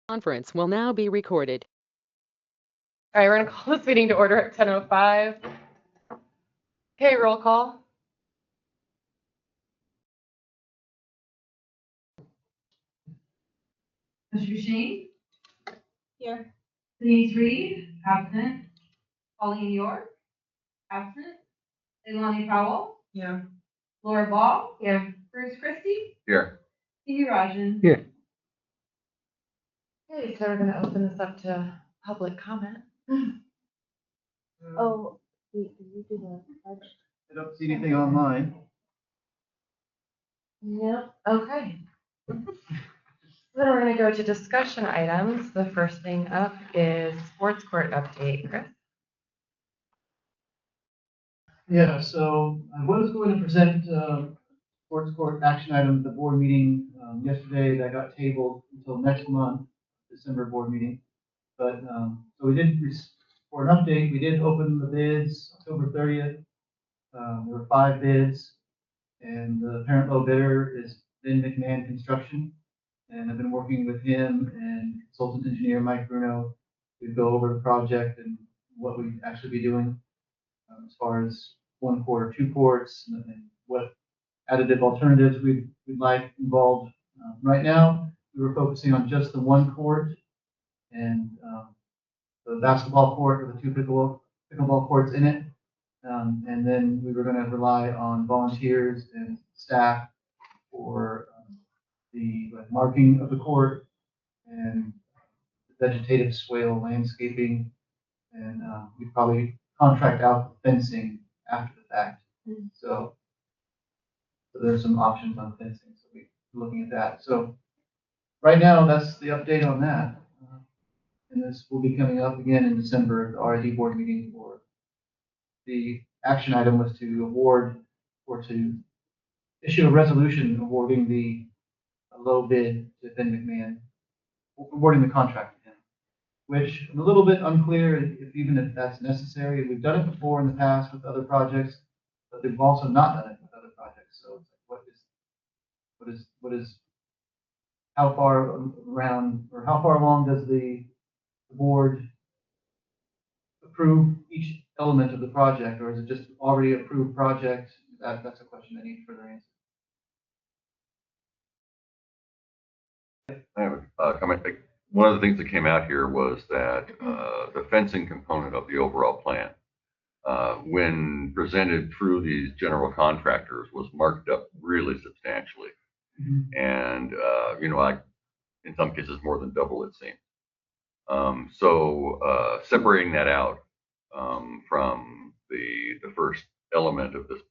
Conference will now be recorded. All right, we're going to call this meeting to order at 10:05. Okay, roll call. Mr. Shane? Here. Denise Reed? Absent. Pauline York? Absent. Leilani Powell? Yeah. Laura Ball? Yeah. Bruce Christie? Here. Stevie Rajan? Here. Okay, so we're going to open this up to public comment. Oh, did you do the pledge? I don't see anything online. No. Okay. Then we're going to go to discussion items. The first thing up is sports court update. Chris? Yeah, so I was going to present sports court action item at the board meeting yesterday. That got tabled until next month, December board meeting. But so we did, for an update, we did open the bids October 30th. There were 5 bids, and the apparent low bidder is Ben McMahon Construction. And I've been working with him and consultant engineer Mike Bruno to go over the project and what we'd actually be doing as far as 1 court or 2 courts and what additive alternatives we'd like involved. Right now, we were focusing on just the 1 court and the basketball court with the 2 pickleball courts in it. And then we were going to rely on volunteers and staff for the marking of the court and vegetative swale landscaping, and we probably contract out the fencing after the fact. So there's some options on fencing, so we're looking at that. So right now, that's the update on that. And this will be coming up again in December, the R&D board meeting. For the action item was to award or to issue a resolution awarding the low bid to Ben McMahon, awarding the contract to him, which I'm a little bit unclear if that's necessary. We've done it before in the past with other projects, but we've also not done it with other projects. So what is how far around or how far along does the board approve each element of the project, or is it just already approved project? That's a question that needs further answer. I have a comment. One of the things that came out here was that the fencing component of the overall plan, when presented through these general contractors, was marked up really substantially. Mm-hmm. And, in some cases, more than double, it seemed. So separating that out from the first element of this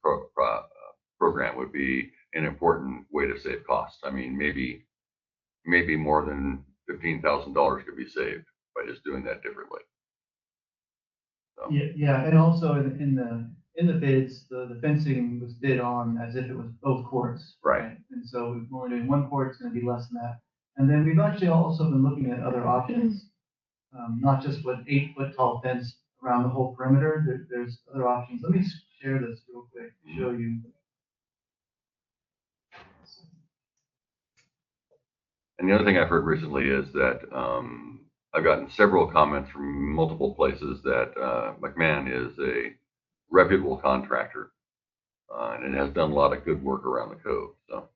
program would be an important way to save costs. I mean, maybe more than $15,000 could be saved by just doing that differently. So. Yeah, and also in the bids, the fencing was bid on as if it was both courts. Right. And so we're only doing 1 court, it's going to be less than that. And then we've actually also been looking at other options, not just with 8-foot tall fence around the whole perimeter. There's other options. Let me share this real quick to show you. And the other thing I've heard recently is that I've gotten several comments from multiple places that McMahon is a reputable contractor and it has done a lot of good work around the Cove. So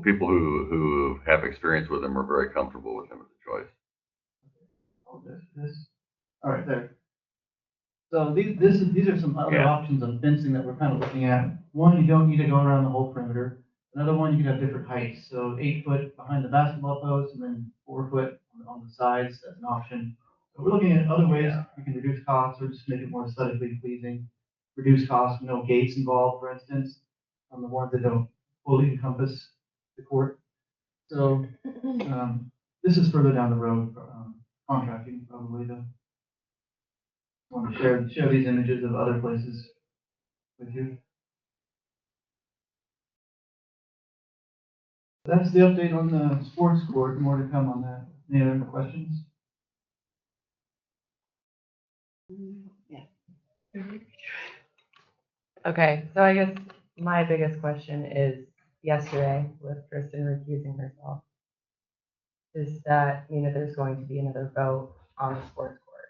people who have experience with him are very comfortable with him as a choice. All right, there. So these are some other options on fencing that we're kind of looking at. One, you don't need to go around the whole perimeter. Another one, you could have different heights. So 8 foot behind the basketball post and then 4 foot on the sides. That's an option. So we're looking at other ways we can reduce costs or just make it more aesthetically pleasing. Reduce costs, no gates involved, for instance, on the ones that don't fully encompass the court. So this is further down the road, contracting probably though. I want to share these images of other places with you. That's the update on the sports court. More to come on that. Any other questions? Yeah. Okay, so I guess my biggest question is yesterday with Kristen recusing herself. does that mean that there's going to be another vote on the sports court?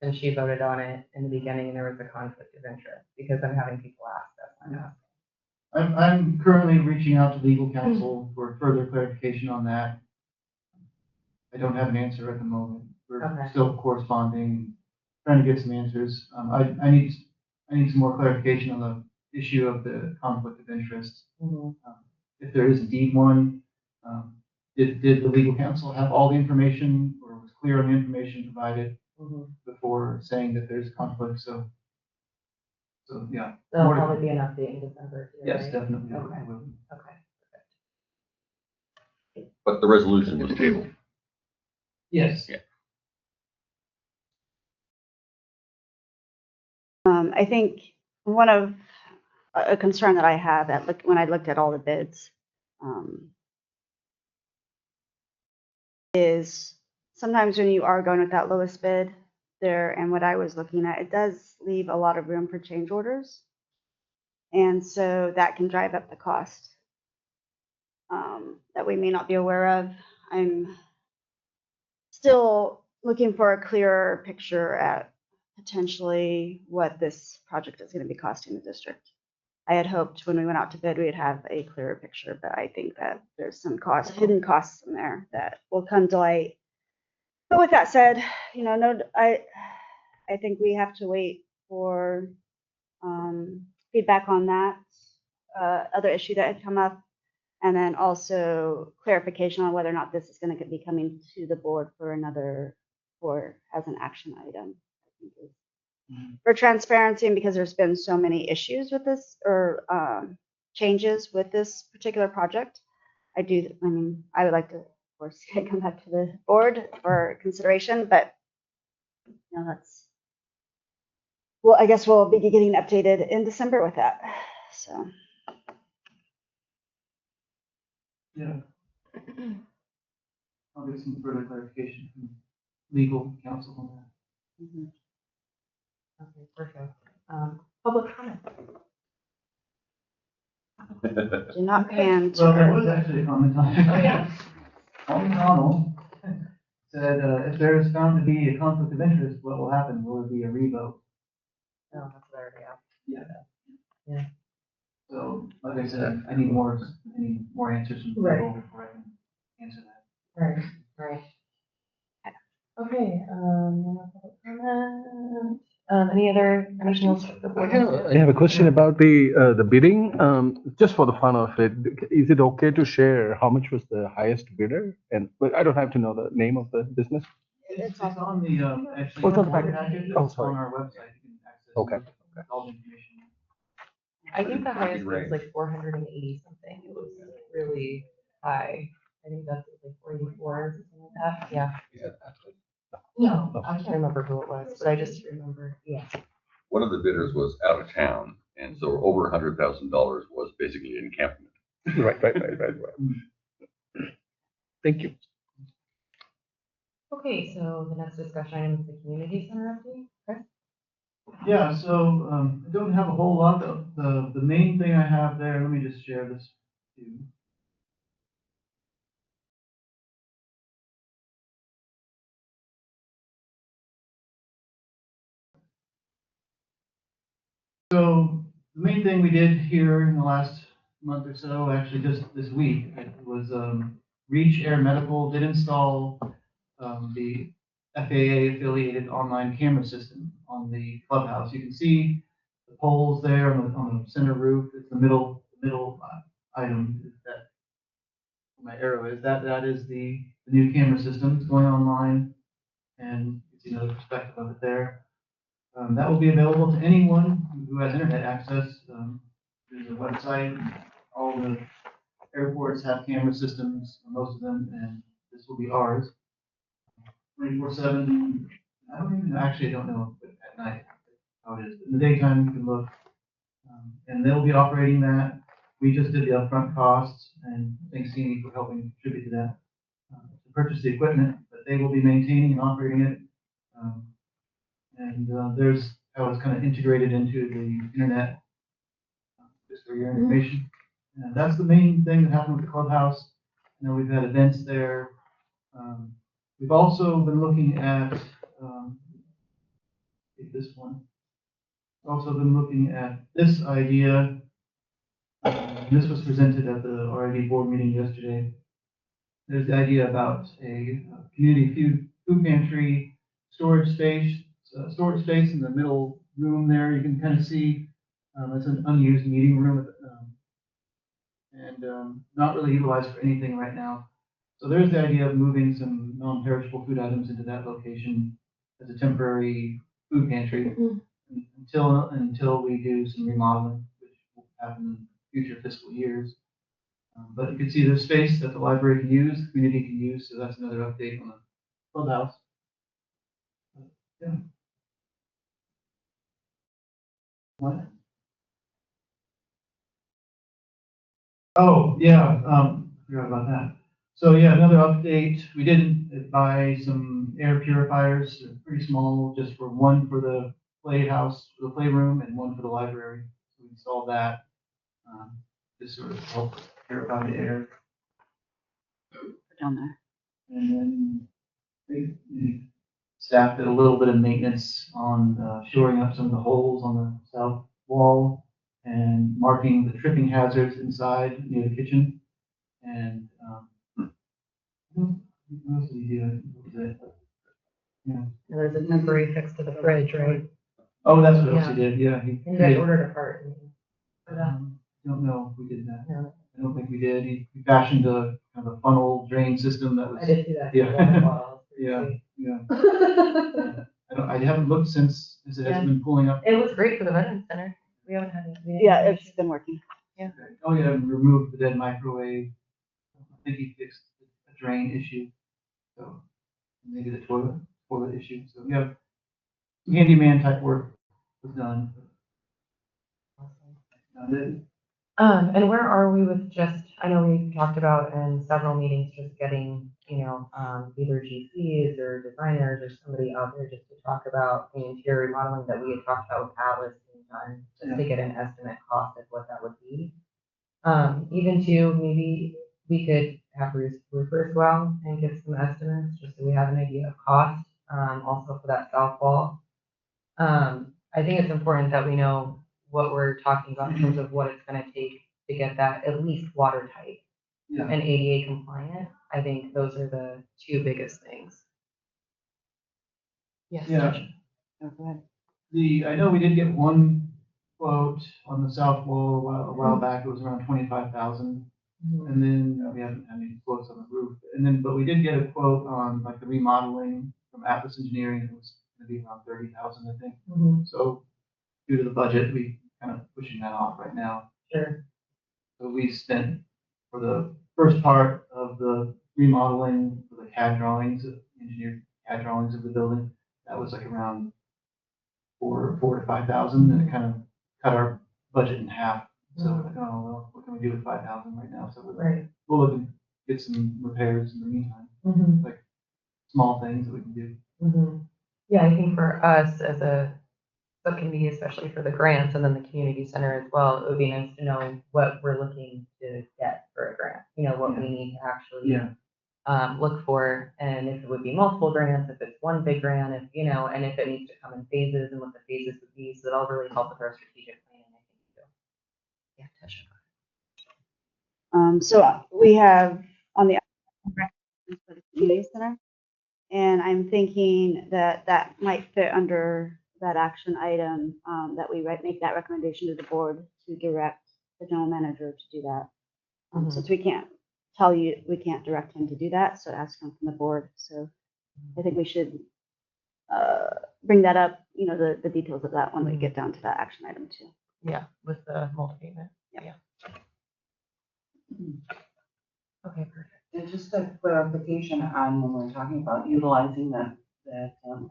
And she voted on it in the beginning and there was a conflict of interest because I'm having people ask us. I'm currently reaching out to legal counsel for further clarification on that. I don't have an answer at the moment. We're Okay. still corresponding, trying to get some answers. I need some more clarification on the issue of the conflict of interest. If there is indeed one, did the legal counsel have all the information or was clear on the information provided before saying that there's conflict? So yeah. There'll probably be an update in December. Too, Yes, right? definitely. Okay. I will. Okay. But the resolution was tabled. Yes. Yeah. I think one of a concern that I have when I looked at all the bids is sometimes when you are going with that lowest bid there, and what I was looking at, it does leave a lot of room for change orders. And so that can drive up the cost that we may not be aware of. I'm still looking for a clearer picture at potentially what this project is going to be costing the district. I had hoped when we went out to bid, we'd have a clearer picture, but I think that there's some hidden costs in there that will come to light. But with that said, I think we have to wait for feedback on that other issue that had come up, and then also clarification on whether or not this is going to be coming to the board as an action item. I think is for transparency, and because there's been so many issues with this or changes with this particular project, I would like to, of course, see it come back to the board for consideration, but I guess we'll be getting updated in December with that. So. Yeah. I'll get some further clarification from legal counsel on that. Okay, perfect. Public comment. Do not pan. Well, there was actually a comment on it. Oh, yeah. Paul McConnell said, if there is found to be a conflict of interest, what will happen? Will it be a revote? Oh, that's what I already asked. Yeah. So, like I said, I need more answers from Right. people before I can answer that. Right. Okay, any other questions? I have a question about the bidding. Just for the fun of it, is it okay to share how much was the highest bidder? But I don't have to know the name of the business. It's on the, actually, What's on the board packet? package. Oh, It's sorry. on our website. You can access Okay. all the information. I think the highest was like 480 something. It was really high. I think that's like 484 or something like that. Yeah. No, I can't remember who it was, but I just remember, yeah. One of the bidders was out of town, and so over $100,000 was basically encampment. Right. Thank you. Okay, so the next discussion item is the community center update. Chris? Yeah, so, I don't have a whole lot. The main thing I have there, let me just share this with you. So the main thing we did here in the last month or so, actually just this week, it was Reach Air Medical did install the FAA affiliated online camera system on the clubhouse. You can see the poles there on the center roof. It's the middle item that my arrow is. That is the new camera system. It's going online, and you can see another perspective of it there. That will be available to anyone who has internet access. There's a website. All the airports have camera systems, most of them, and this will be ours. 24/7. I don't know at night how it is. But in the daytime, you can look, and they'll be operating that. We just did the upfront costs, and thanks CNE for helping contribute to that, to purchase the equipment, but they will be maintaining and operating it. There's how it's kind of integrated into the internet, just for your information. And that's the main thing that happened with the clubhouse. You know, we've had events there. We've also been looking at, take this one. Also been looking at this idea. This was presented at the RID board meeting yesterday. There's the idea about a community food pantry storage space in the middle room there. You can kind of see it's an unused meeting room and not really utilized for anything right now. So there's the idea of moving some non-perishable food items into that location as a temporary food pantry until we do some remodeling, which will happen in future fiscal years. But you can see there's space that the library can use, the community can use, so that's another update on the clubhouse. Yeah. What? Oh, yeah, forgot about that. So yeah, another update. We did buy some air purifiers, they're pretty small, just for one for the playhouse, for the playroom, and one for the library. So we installed that, just sort of help purify the air. Down there. And then the staff did a little bit of maintenance on shoring up some of the holes on the south wall and marking the tripping hazards inside near the kitchen. And what else did we do? I think that was it. Yeah. There's a temporary fix to the fridge, right? Oh, that's what else he did. Yeah, he And you guys ordered a part. For that. don't know if we did that. No. I don't think we did. He fashioned a kind of a funnel drain system that was. I did see that. Yeah. Yeah. I haven't looked since it hasn't been pulling up. It was great for the Veterans Center. We haven't had any. Yeah, it's been working. Oh yeah, removed the dead microwave. I think he fixed a drain issue. So maybe the toilet issue. So yeah, handyman type work was done. And where are we with just, I know we talked about in several meetings, just getting, either GCs or designers or somebody out there just to talk about the interior remodeling that we had talked about with Atlas in time, just to get an estimate cost of what that would be. Even to maybe we could have roofers as well and get some estimates, just so we have an idea of cost, also for that south wall. I think it's important that we know what we're talking about in terms of what it's gonna take to get that at least watertight Yeah. and ADA compliant. I think those are the two biggest things. Yes. Yeah. Oh, go ahead. I know we did get one quote on the south wall a while back. It was around 25,000. And then we haven't had any quotes on the roof. But we did get a quote on like the remodeling from Atlas Engineering. It was going to be around 30,000, I think. Mhm. So due to the budget, we kind of pushing that off right now. Sure. So we spent for the first part of the remodeling for the CAD drawings, engineered CAD drawings of the building. That was like around four to 5,000, and it kind of cut our budget in half. So like, oh well, what can we do with 5,000 right now? So we'll look and get some repairs in the meantime, like small things that we can do. Yeah, I think for us as a subcommittee, especially for the grants and then the community center as well, it would be nice to know what we're looking to get for a grant. What we need to actually look for, and if it would be multiple grants, if it's one big grant, and if it needs to come in phases and what the phases would be, so that'll really help with our strategic planning, I think. So, yeah, touch on it. So we have on the for the community center, and I'm thinking that might fit under that action item, that we make that recommendation to the board to direct the general manager to do that. Since we can't direct him to do that, so it has to come from the board. So I think we should bring that up, the details of that when we get down to that action item too. Yeah, with the multi-payment. Yeah. Okay, perfect. And just a clarification on when we're talking about utilizing that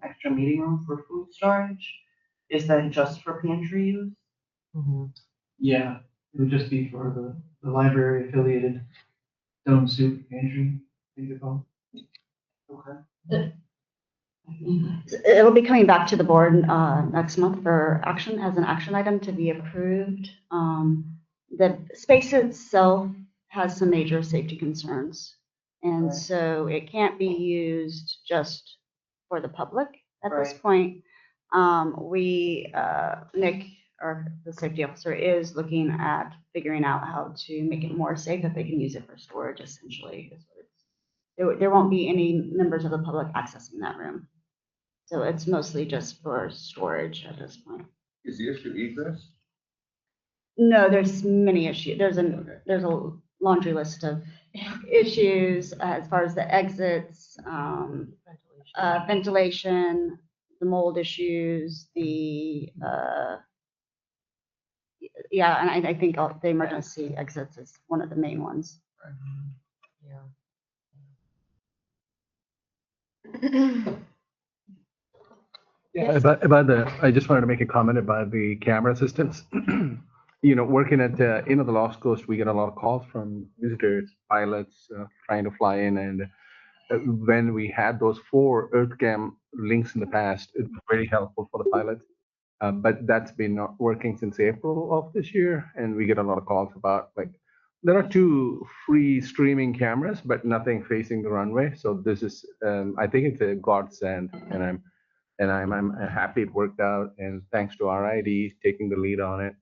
extra meeting room for food storage, is that just for pantry use? Yeah, it would just be for the library affiliated stone soup pantry, I think it's called. Okay. It'll be coming back to the board next month for action as an action item to be approved. The space itself has some major safety concerns. And Right. so it can't be used just for the public at this Right. point. Nick, the safety officer, is looking at figuring out how to make it more safe that they can use it for storage, essentially. There won't be any members of the public accessing that room. So it's mostly just for storage at this point. Is the issue egress? No, there's many issues. There's Okay. a laundry list of issues as far as the exits, ventilation, the mold issues, yeah, and I think the emergency exits is one of the main ones. Yeah, I just wanted to make a comment about the camera systems. Working at the Lost Coast, we get a lot of calls from visitors, pilots trying to fly in, and when we had those 4 EarthCam links in the past, it was very helpful for the pilots. But that's been not working since April of this year, and we get a lot of calls about there are 2 free streaming cameras, but nothing facing the runway. So this is, I think it's a godsend, and I'm happy it worked out. And thanks to RID taking the lead on it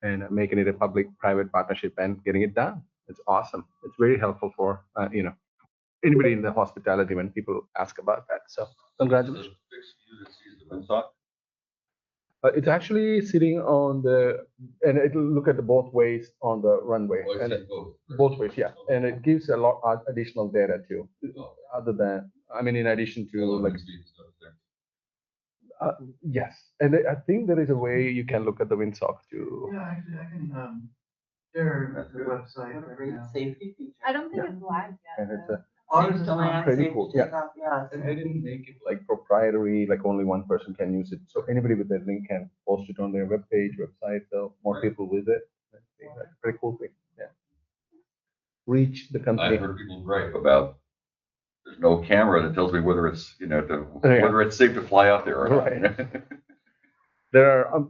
and making it a public-private partnership and getting it done. It's awesome. It's very helpful for anybody in the hospitality when people ask about that. So congratulations. It's actually sitting on and it'll look at the both ways on the runway. And both ways, yeah. And it gives a lot of additional data too, other than, in addition to yes. And I think there is a way you can look at the windsock too. Yeah, actually, I can share the website What a right great now. safety feature. I don't think it's live yet. And it's Ours is Safe to not land, pretty safe cool, to yeah. take off, yeah. and I didn't make it proprietary, only one person can use it. So anybody with that link can post it on their website, so more people visit. That's a pretty cool thing, yeah. Reach the company. I've heard people gripe about, there's no camera that tells me whether it's, Yeah. whether it's safe to fly out there or not. Right. There are other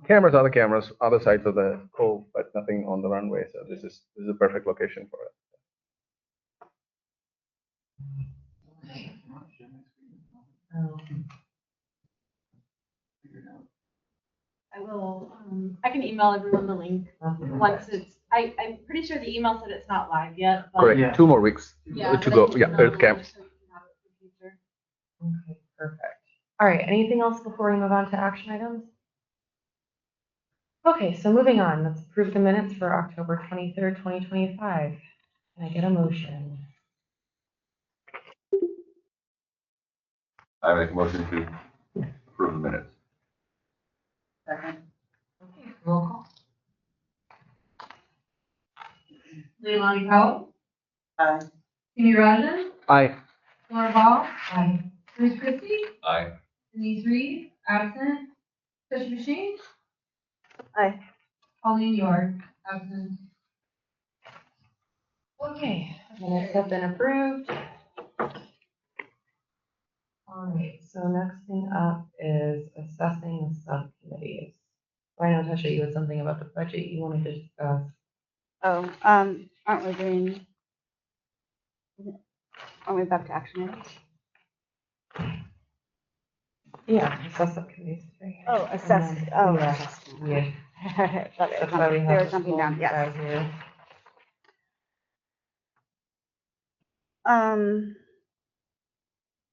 cameras, other sides of the Cove, but nothing on the runway. So this is a perfect location for it. I will, I can email everyone the link once I'm pretty sure the email said it's not live yet, but. Correct. Yeah. 2 more weeks Yeah, to but I go. can Yeah, email Earth the Camp. link so you can have it for future. Okay, perfect. All right, anything else before we move on to action items? Okay, so moving on, let's approve the minutes for October 23rd, 2025. Can I get a motion? I make a motion to approve the minutes. Second. Okay, roll call. Leilani Powell, Aye. Amy Rajan, Aye. Laura Ball, Aye. Bruce Christie, Aye. Denise Reed, absent. Tricia Machine, Aye. Pauline York, absent. Okay, minutes have been approved. All right, so next thing up is assessing the subcommittees. I know, Tasha, you had something about the budget you wanted to discuss. Oh, aren't we back to action items? Yeah, assess subcommittees today. Oh, assess, And then- oh. Yeah. assessment. Yeah. Thought That's why we they have were this jumping little down, yes. guy here.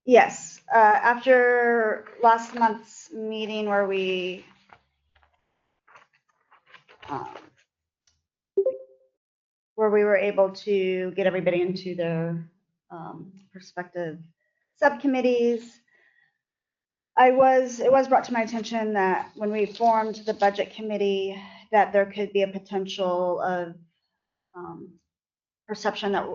Yes, after last month's meeting where we were able to get everybody into their respective subcommittees, it was brought to my attention that when we formed the budget committee, that there could be a potential of perception that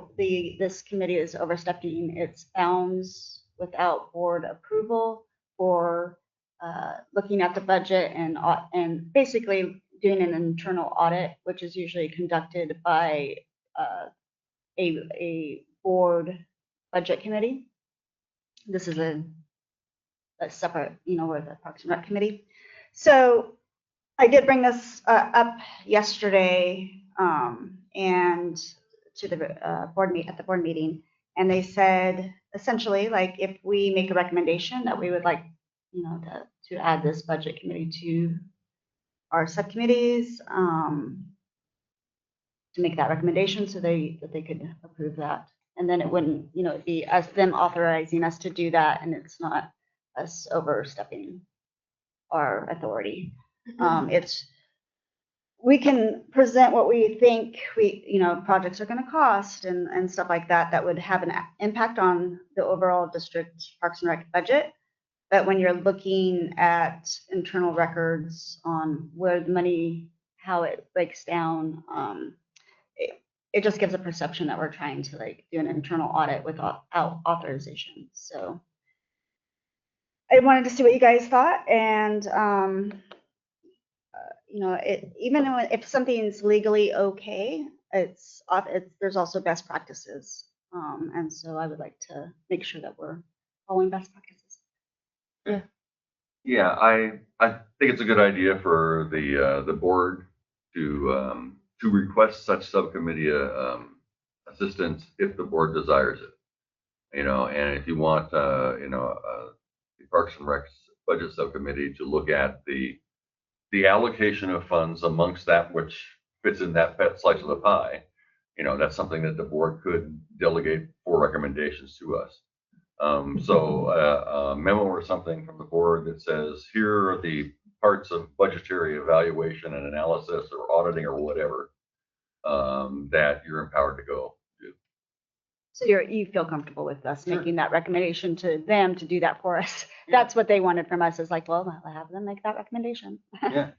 this committee is overstepping its bounds without board approval for looking at the budget and basically doing an internal audit, which is usually conducted by a board budget committee. This is a separate, with the Parks and Rec committee. So I did bring this up yesterday and to the board meeting, And they said, essentially, like, if we make a recommendation that we would like, to add this budget committee to our subcommittees, to make that recommendation so that they could approve that. And then it wouldn't, it'd be us, them authorizing us to do that, and it's not us overstepping our authority. We can present what we think projects are going to cost and stuff like that, that would have an impact on the overall district Parks and Rec budget. But when you're looking at internal records on where the money, how it breaks down, it just gives a perception that we're trying to like do an internal audit without authorization. So I wanted to see what you guys thought, and even if something's legally okay, there's also best practices, and so I would like to make sure that we're following best practices. Yeah, I think it's a good idea for the board to request such subcommittee assistance if the board desires it. And if you want the Parks and Rec's budget subcommittee to look at the allocation of funds amongst that which fits in that slice of the pie, that's something that the board could delegate for recommendations to us. So a memo or something from the board that says, here are the parts of budgetary evaluation and analysis or auditing or whatever that you're empowered to go do. So you feel comfortable with us making that recommendation to them to do that for us? That's what they wanted from us, is like, well, I'll have them make that recommendation. Yeah.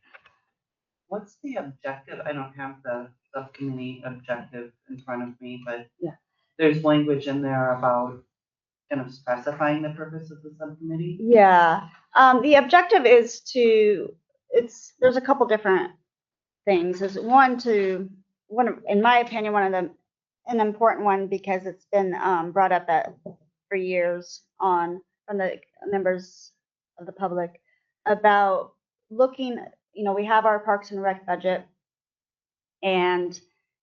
What's the objective? I don't have the subcommittee objective in front of me, but yeah, there's language in there about kind of specifying the purpose of the subcommittee. Yeah, the objective is there's a couple different things. Is one, in my opinion, an important one, because it's been brought up for years from the members of the public about looking. We have our Parks and Rec budget, and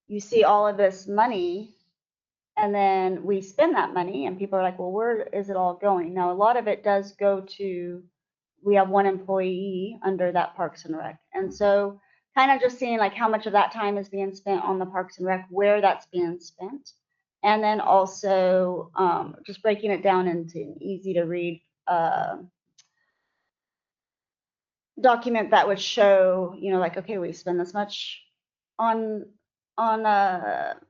you see all of this money, and then we spend that money, and people are like, well, where is it all going? Now, a lot of it does go to, we have one employee under that Parks and Rec. And so kind of just seeing like how much of that time is being spent on the Parks and Rec, where that's being spent. And then also just breaking it down into an easy to read document that would show, like, okay, we spend this much on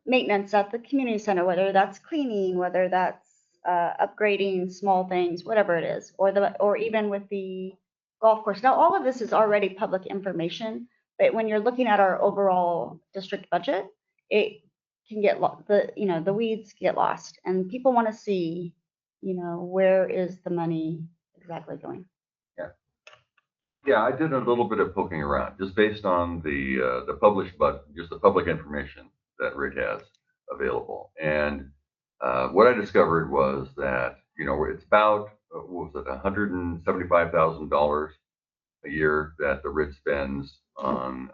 maintenance at the community center, whether that's cleaning, whether that's upgrading small things, whatever it is, or even with the golf course. Now, all of this is already public information, but when you're looking at our overall district budget, it can get the weeds get lost, and people want to see, where is the money exactly going. Yeah, I did a little bit of poking around, just based on the published, but just the public information that Rick has available. And what I discovered was that it's about what was it, $175,000 a year that the RID spends on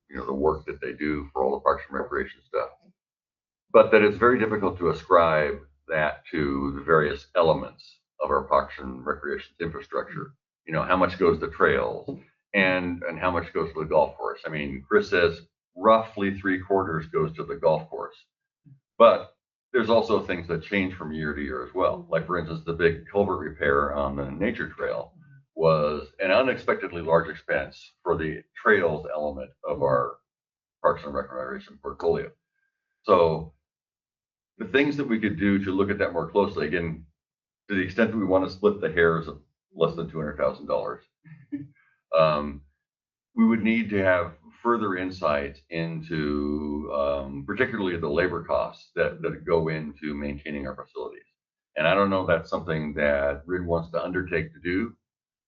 the work that they do for all the Parks and Recreation stuff. But that it's very difficult to ascribe that to the various elements of our Parks and Recreation infrastructure. How much goes to trails and how much goes to the golf course. I mean, Chris says roughly 3/4 goes to the golf course, but there's also things that change from year to year as well. Like, for instance, the big culvert repair on the nature trail was an unexpectedly large expense for the trails element of our Parks and Recreation portfolio. So the things that we could do to look at that more closely, again, to the extent that we want to split the hairs of less than $200,000, we would need to have further insight into particularly the labor costs that go into maintaining our facilities. And I don't know if that's something that RID wants to undertake to do,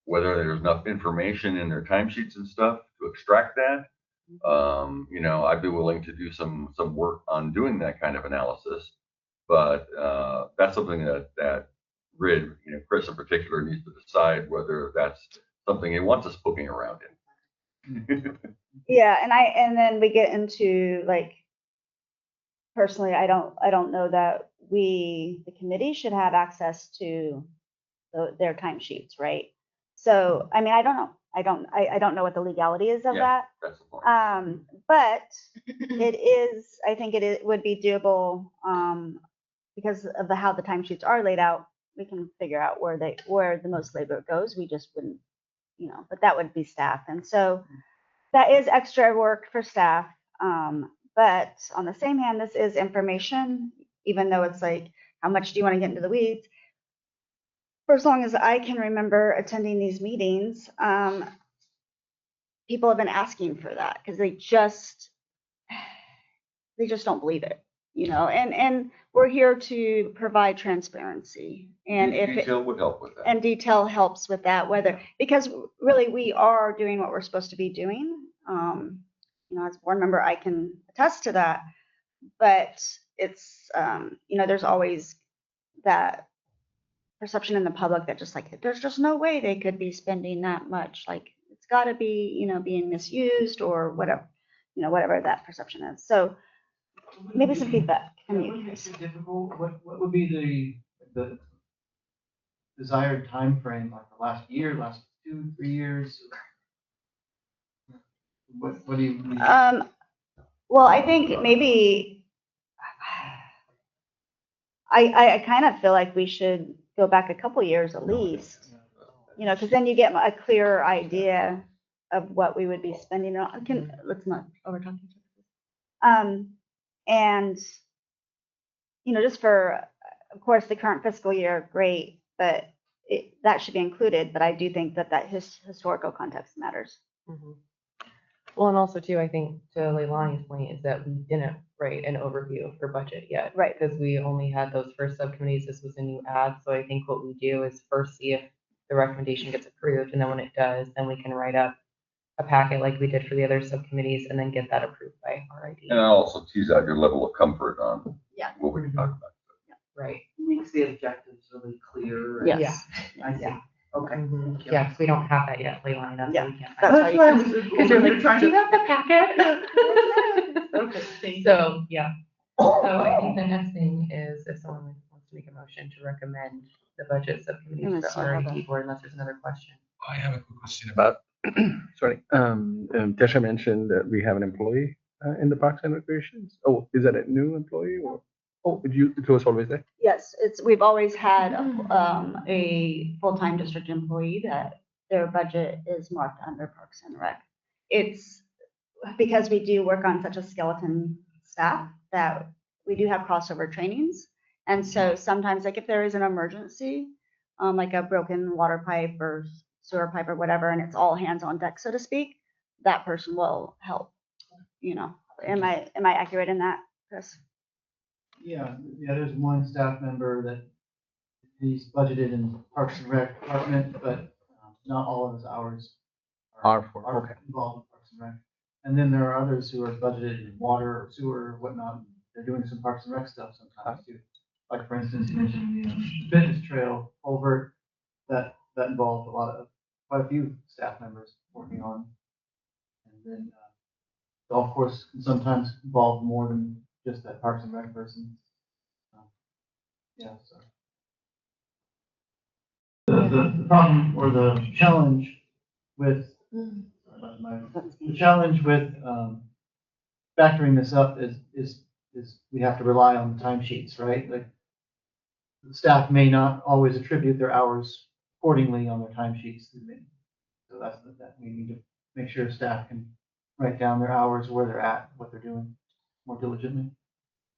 whether there's enough information in their timesheets and stuff to extract that. I'd be willing to do some work on doing that kind of analysis, but that's something that RID, Chris in particular, needs to decide whether that's something he wants us poking around in. Yeah, and then we get into like personally, I don't know that the committee should have access to their timesheets, right? So, I mean, I don't know. I don't know what the legality is of Yeah. that. That's the point. But it is, I think it would be doable, because of how the timesheets are laid out. We can figure out where the most labor goes. We just wouldn't, but that would be staff. And so that is extra work for staff. But on the same hand, this is information, even though it's like, how much do you want to get into the weeds? For as long as I can remember attending these meetings, people have been asking for that because they just don't believe it, and we're here to provide transparency. And Detail would help with that. and detail helps with that, because really we are doing what we're supposed to be doing. As a board member, I can attest to that, but it's, there's always that perception in the public that just like, there's just no way they could be spending that much. Like, it's got to be, being misused or whatever, whatever that perception is. So maybe some feedback from What you would guys. make it difficult? What would be the desired time frame? Like the last year, last 2-3 years? What do you need? Well, I think maybe I kind of feel like we should go back a couple years at least, because then you get a clearer idea of what we would be spending on. Let's not over talk each other. And just for, of course, the current fiscal year, great, but that should be included. But I do think that historical context matters. Mhm. Well, and also too, I think to Leilani's point is that we didn't write an overview for budget yet. Right. Because we only had those first subcommittees. This was a new ad. So I think what we do is first see if the recommendation gets approved. And then when it does, then we can write up a packet like we did for the other subcommittees and then get that approved by RID. And I'll also tease out your level of comfort on Yeah. what we can talk about. Right. Makes the objectives really clear. Yes. I see. Okay. Mhm. Yeah, because we don't have that yet, Leilani. That's why we can't. That's find why it. you- Because you're like, trying do you to. have the packet? Okay, thank you. So, yeah. So I think the next thing is if someone wants to make a motion to recommend the budget subcommittee to the RID board, unless there's another question. I have a quick question about, sorry, Tesha mentioned that we have an employee in the Parks and Recreations. Oh, is that a new employee or? Oh, it was always there? Yes, we've always had a full-time district employee that their budget is marked under Parks and Rec. It's because we do work on such a skeleton staff that we do have crossover trainings. And so sometimes, like if there is an emergency, like a broken water pipe or sewer pipe or whatever, and it's all hands on deck, so to speak, that person will help. Am I accurate in that, Chris? Yeah, there's one staff member that he's budgeted in Parks and Rec department, but not all of his hours Are for, okay. involved in Parks and Rec. And then there are others who are budgeted in water or sewer or whatnot. They're doing some Parks and Rec stuff sometimes too. Like for instance, you mentioned the fitness trail over that involved quite a few staff members working on. And then golf course can sometimes involve more than just that Parks and Rec person. Yeah, so. The problem or the challenge with, the challenge with factoring this up is we have to rely on the timesheets, right? Like the staff may not always attribute their hours accordingly on their timesheets. So that's that we need to make sure staff can write down their hours, where they're at, what they're doing more diligently.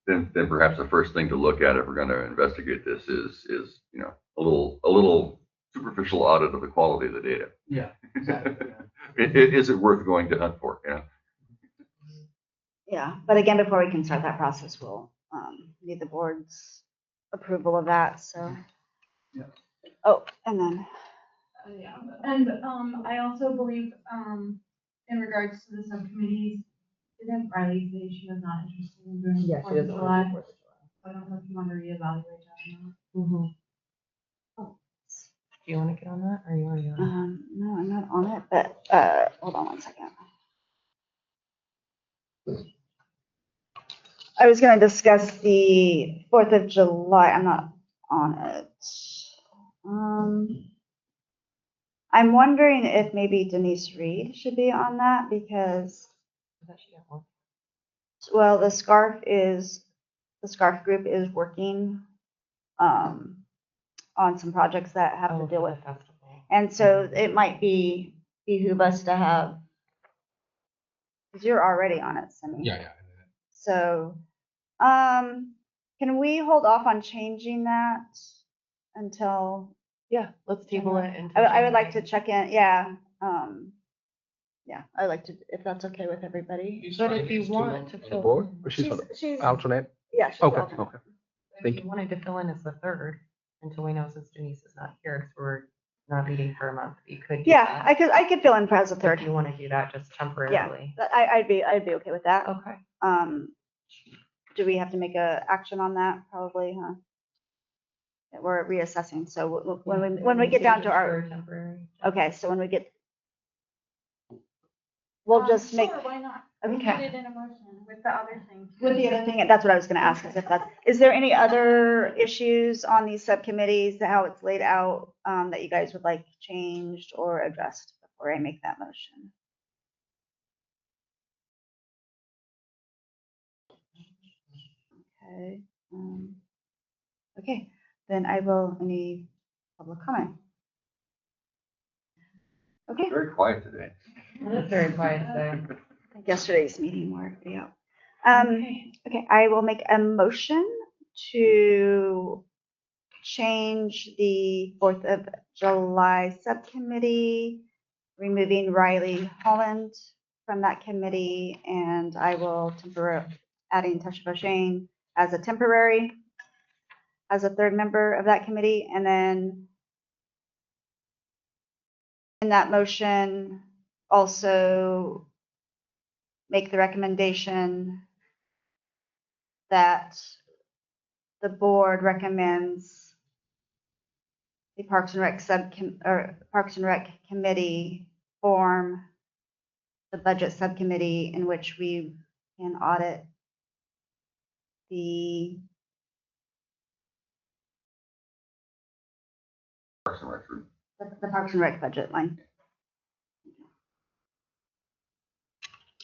Then perhaps the first thing to look at if we're going to investigate this is a little superficial audit of the quality of the data. Yeah, exactly. Is it worth going to hunt for? Yeah, but again, before we can start that process, we'll need the board's approval of that, so. Yeah. Oh, and then, Yeah, and I also believe in regards to the subcommittees, didn't Riley say she was not interested in doing Yeah, Fourth she of doesn't July? want to do 4th of July. I don't know if you want to reevaluate that or not. Mhm. Do you want to get on that or you want to get on it? no, I'm not on it, but hold on one second. I was gonna discuss the 4th of July. I'm not on it. I'm wondering if maybe Denise Reed should be on that because, I thought she got one. well, the scarf group is working on some projects that have to Oh, deal for with. the festival. And so it might behoove us to have, because you're already on it, Simi. Yeah. So, can we hold off on changing that until, Yeah, let's table it and. I would like to check in, yeah. Yeah, I'd like to, if that's okay with everybody. But if you want to On the fill board, in, or she's on She's, alternate? yeah, she's Okay, alternate. okay. if Thank you you. wanted to fill in as the third, until we know since Denise is not here, because we're not meeting for a month, you could do Yeah, that. I could fill in for as a If third. you want to do that just temporarily. I'd be okay with that. Okay. Do we have to make a action on that? Probably, huh? We're reassessing, so when we get down to our, Temporary. okay, so when we get, we'll just make, Sure, why not? Okay. We put it in a motion with the other things. with the other thing, that's what I was gonna ask, is there any other issues on these subcommittees, how it's laid out, that you guys would like changed or addressed before I make that motion? Okay, okay, then I will, any public comment? Okay, Very quiet today. It's very quiet today. yesterday's meeting more, yeah. Okay, I will make a motion to change the 4th of July subcommittee, removing Riley Holland from that committee, and I will adding Tasha Shane as a temporary, as a third member of that committee, and then in that motion, also make the recommendation that the board recommends the Parks and Rec committee form the budget subcommittee in which we can audit the, Parks and Rec group. the Parks and Rec budget line.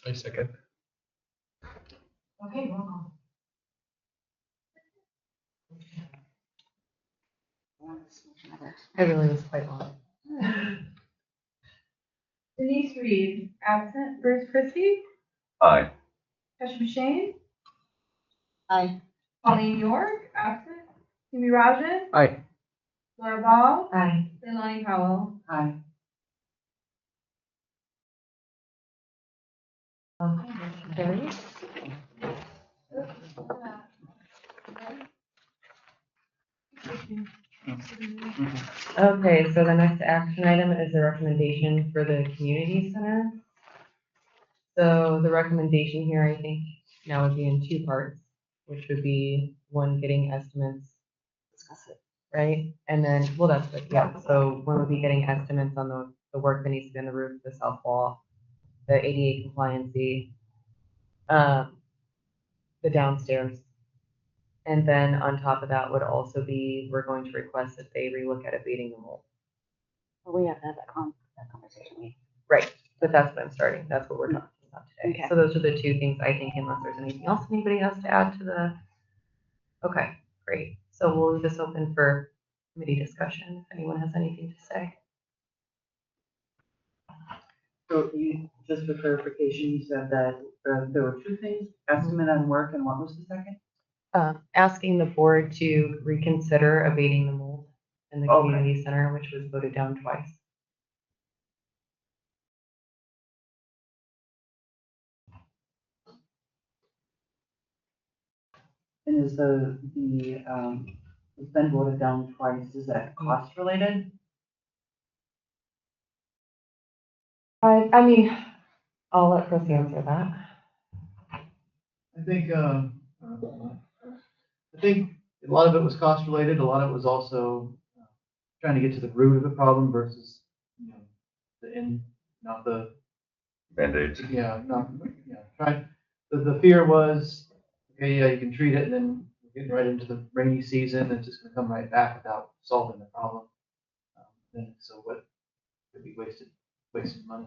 I second. Okay, roll call. It really was quite long. Denise Reed, absent. Bruce Christie, Aye. Tasha Shane, Aye. Colleen York, absent. Kimi Rajan, Aye. Laura Ball, Aye. and Lonnie Powell. Aye. Okay, motion carries. Okay, so the next action item is the recommendation for the community center. So the recommendation here, I think, now would be in two parts, which would be one, getting estimates, Discuss it. right? And then, well, that's good, yeah. So one would be getting estimates on the work that needs to be on the roof, the south wall, the ADA compliancy, the downstairs. And then on top of that would also be, we're going to request that they relook at abating the mold. Well, we have to have that conversation. Right, but that's what I'm starting, that's what we're talking about today. Okay. So those are the two things, I think, unless there's anything else anybody has to add to the, okay, great. So we'll leave this open for committee discussion, if anyone has anything to say. So you, just for clarification, you said that there were two things, estimate on work, and what was the second? Asking the board to reconsider abating the mold in the Okay. community center, which was voted down twice. And is it's been voted down twice, is that cost related? I mean, I'll let Chris answer that. I think a lot of it was cost related, a lot of it was also trying to get to the root of the problem versus, the end, not the, Band-Aids. try. The fear was okay, yeah, you can treat it, and then we're getting right into the rainy season, it's just gonna come right back without solving the problem. Then, so what could be wasted money.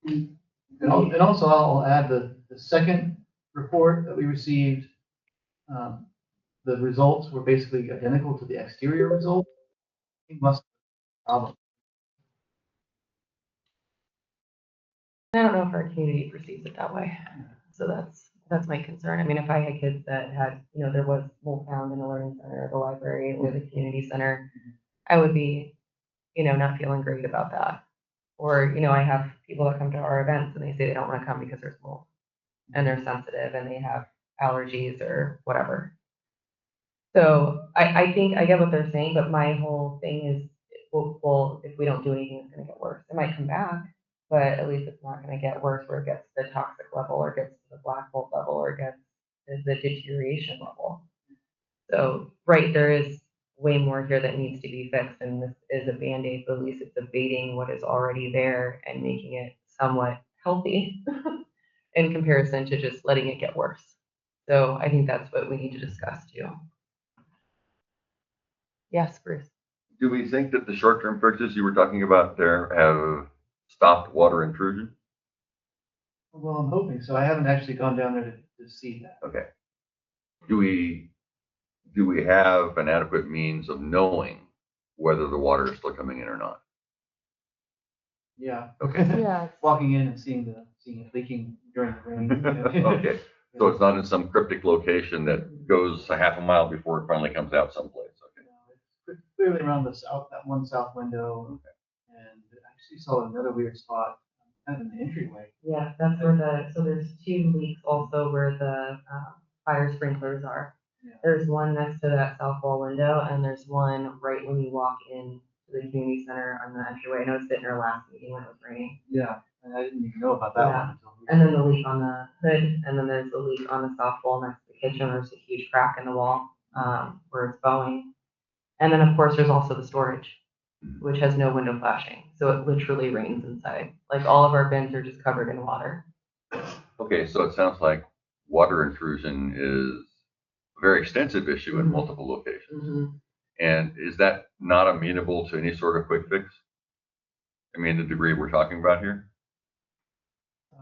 And also I'll add the second report that we received, the results were basically identical to the exterior result. It must be a problem. I don't know if our community perceives it that way. So that's my concern. I mean, if I had kids that had, there was mold found in the learning center, the library, or the community center, I would be, not feeling great about that. Or, I have people that come to our events and they say they don't want to come because there's mold and they're sensitive and they have allergies or whatever. So I think I get what they're saying, but my whole thing is, well, if we don't do anything, it's gonna get worse. It might come back, but at least it's not gonna get worse where it gets to the toxic level or gets to the black mold level or gets to the deterioration level. So, right, there is way more here that needs to be fixed, and this is a Band-Aid, but at least it's abating what is already there and making it somewhat healthy in comparison to just letting it get worse. So I think that's what we need to discuss too. Yes, Bruce. Do we think that the short-term fixes you were talking about there have stopped water intrusion? Well, I'm hoping so. I haven't actually gone down there to see that. Okay. Do we have an adequate means of knowing whether the water is still coming in or not? Yeah. Okay. Yeah. Walking in and seeing it leaking during the rain. Okay. So it's not in some cryptic location that goes a half a mile before it finally comes out someplace. Okay. It's clearly around that one south window. Okay. And I actually saw another weird spot kind of in the entryway. Yeah, that's where so there's 2 leaks also where the fire sprinklers are. Yeah. There's one next to that south wall window, and there's one right when you walk in to the community center on the entryway. I noticed it in our last meeting when it was raining. Yeah, and I didn't even know about that Yeah. one until. And then the leak on the hood, and then there's the leak on the south wall next to the kitchen. There's a huge crack in the wall where it's bowing. And then, of course, there's also the storage, which has no window flashing. So it literally rains inside. Like all of our bins are just covered in water. Okay, so it sounds like water intrusion is a very extensive issue in multiple locations. Mm-hmm. And is that not amenable to any sort of quick fix? I mean, the degree we're talking about here?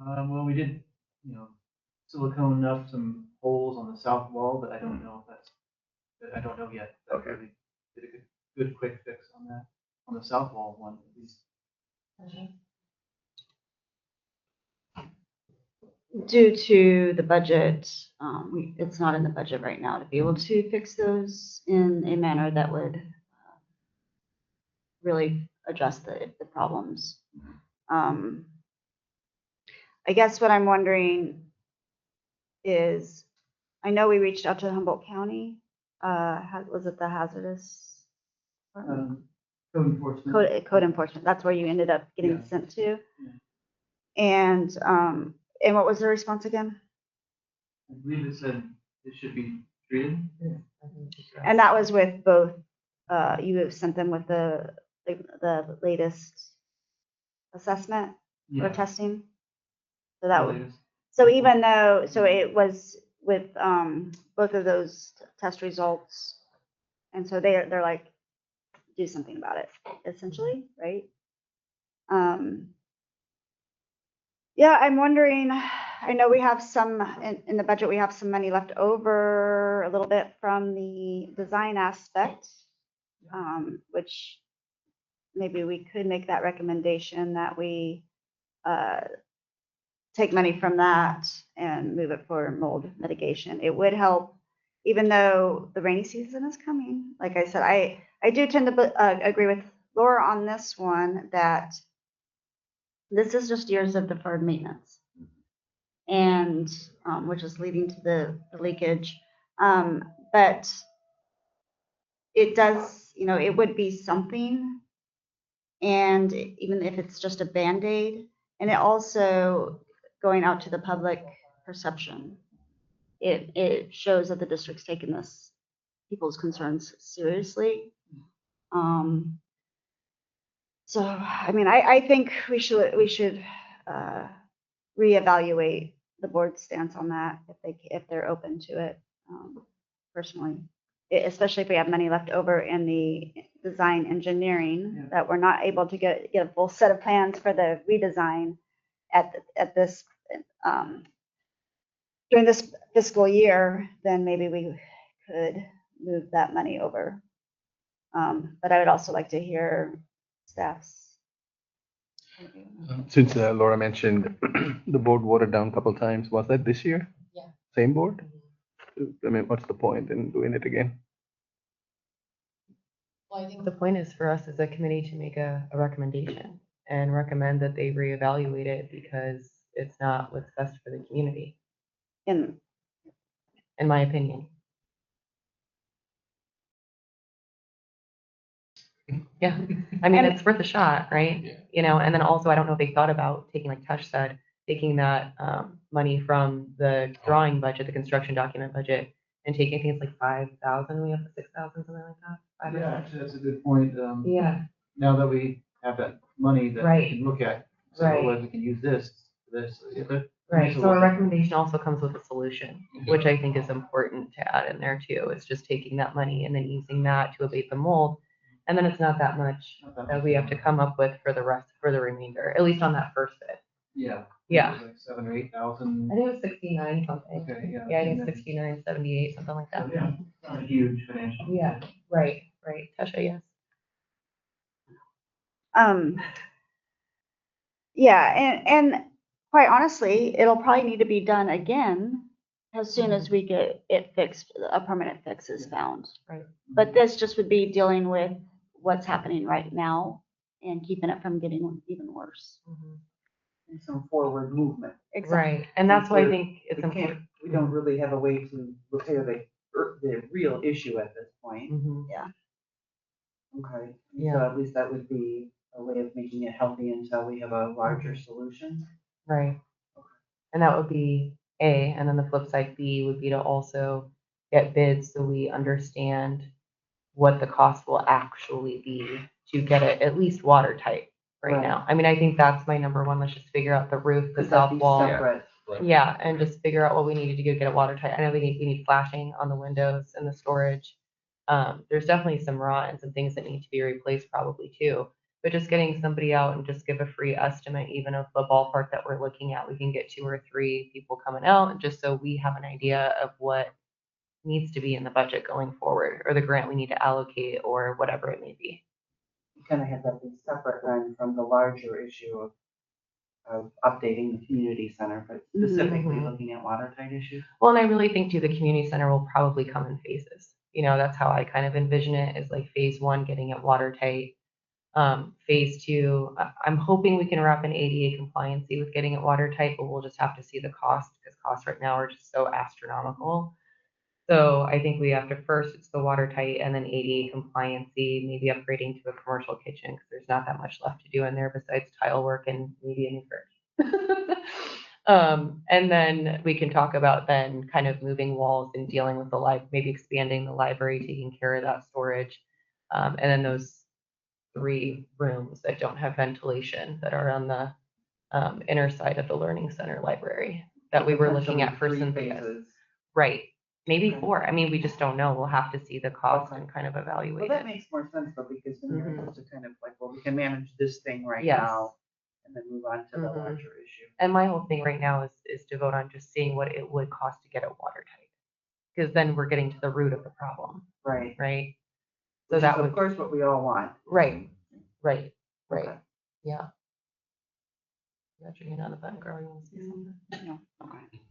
Well, we did, silicone up some holes on the south wall, but I don't know I don't know yet. That Okay. really did a good quick fix on that, on the south wall one at least. Due to the budget, it's not in the budget right now to be able to fix those in a manner that would really address the problems. I guess what I'm wondering is, I know we reached out to Humboldt County. Was it the hazardous? Code enforcement. Code enforcement. That's where you ended up getting Yeah. sent to. Yeah. And what was the response again? I believe it said it should be treated. And that was with both, you have sent them with the latest assessment or testing? So that would, so even though, so it was with both of those test results, and so they're like, do something about it, essentially, right? Yeah, I'm wondering, I know we have some, in the budget, we have some money left over, a little bit from the design aspect, which maybe we could make that recommendation that we take money from that and move it for mold mitigation. It would help, even though the rainy season is coming. Like I said, I do tend to agree with Laura on this one, that this is just years of deferred maintenance, and which is leading to the leakage. But it does, it would be something, and even if it's just a Band-Aid, and it also going out to the public perception, it shows that the district's taken this, people's concerns seriously. So, I mean, I think we should reevaluate the board's stance on that, if they're open to it, personally. Especially if we have money left over in the design engineering, Yeah. that we're not able to get a full set of plans for the redesign at this, during this fiscal year, then maybe we could move that money over. But I would also like to hear staff's. Since Laura mentioned the board voted down a couple times, was that this year? Yeah. Same board? I mean, what's the point in doing it again? Well, I think the point is for us as a committee to make a recommendation and recommend that they reevaluate it because it's not what's best for the community, In, in my opinion. Yeah, I mean, it's worth a shot, right? Yeah. You know, and then also, I don't know if they thought about taking, like Tush said, taking that money from the drawing budget, the construction document budget, and taking, I think it's like 5,000, we have 6,000, something like that. Five or Yeah, six. actually, that's a good point. Yeah, Now that we have that money that Right. we can look at, so Right. well, we can use this, yeah, that right. makes it So our worth it. recommendation also comes with a solution, which I think is important to add in there too. It's just taking that money and then using that to abate the mold. And then it's not that much Not that that much. we have to come up with for the rest, for the remainder, at least on that first bit. Yeah. Yeah. It was like 7 or 8,000. I think it was 69 something. Okay, yeah. Yeah, I think 69, 78, something like that. So, yeah, not a huge financial. Yeah, right, right. Tasha, yes. yeah, and quite honestly, it'll probably need to be done again as soon as we get it fixed, a permanent fix is found. Right. But this just would be dealing with what's happening right now and keeping it from getting even worse. And some forward movement. Right, and that's why I We're- think it's We can't, important. we don't really have a way to repair the real issue at this point. Mhm. Okay. Yeah. So at least that would be a way of making it healthy until we have a larger solution. Right. And that would be A, and then the flip side B would be to also get bids so we understand what the cost will actually be to get it at least watertight right Right. now. I mean, I think that's my number one. Let's just figure out the roof, the Could that south be wall. separate? Yeah, and just figure out what we need to do to get it watertight. I know we need flashing on the windows and the storage. There's definitely some rot and some things that need to be replaced probably too. But just getting somebody out and just give a free estimate, even of the ballpark that we're looking at, we can get 2 or 3 people coming out, and just so we have an idea of what needs to be in the budget going forward, or the grant we need to allocate, or whatever it may be. You kind of have that be separate then from the larger issue of updating the community center, but specifically Mhm. looking at watertight issues. Well, and I really think too, the community center will probably come in phases. You know, that's how I kind of envision it, is like phase 1, getting it watertight. Phase 2, I'm hoping we can wrap in ADA compliancy with getting it watertight, but we'll just have to see the cost, because costs right now are just so astronomical. So I think we have to first, it's the watertight, and then ADA compliancy, maybe upgrading to a commercial kitchen, because there's not that much left to do in there besides tile work and maybe a new fridge. And then we can talk about then kind of moving walls and dealing with the maybe expanding the library, taking care of that storage. And then those 3 rooms that don't have ventilation that are on the inner side of the learning center library that we were looking at for Potentially Cynthia's. 3 phases. Right, maybe Okay. 4. I mean, we just don't know. We'll have to see the cost Okay. and kind of Well, evaluate that it. makes more sense though, because then you're Mhm. able to kind of like, well, we can manage this thing right Yes. now and then move on to the Mhm. larger issue. And my whole thing right now is to vote on just seeing what it would cost to get it watertight. Because then we're getting to the root of the problem, Right. right? So Which that is of would, course what we all want. right, right, right, Okay. yeah. You got your hand on the button, girl, you want to say something? No, okay.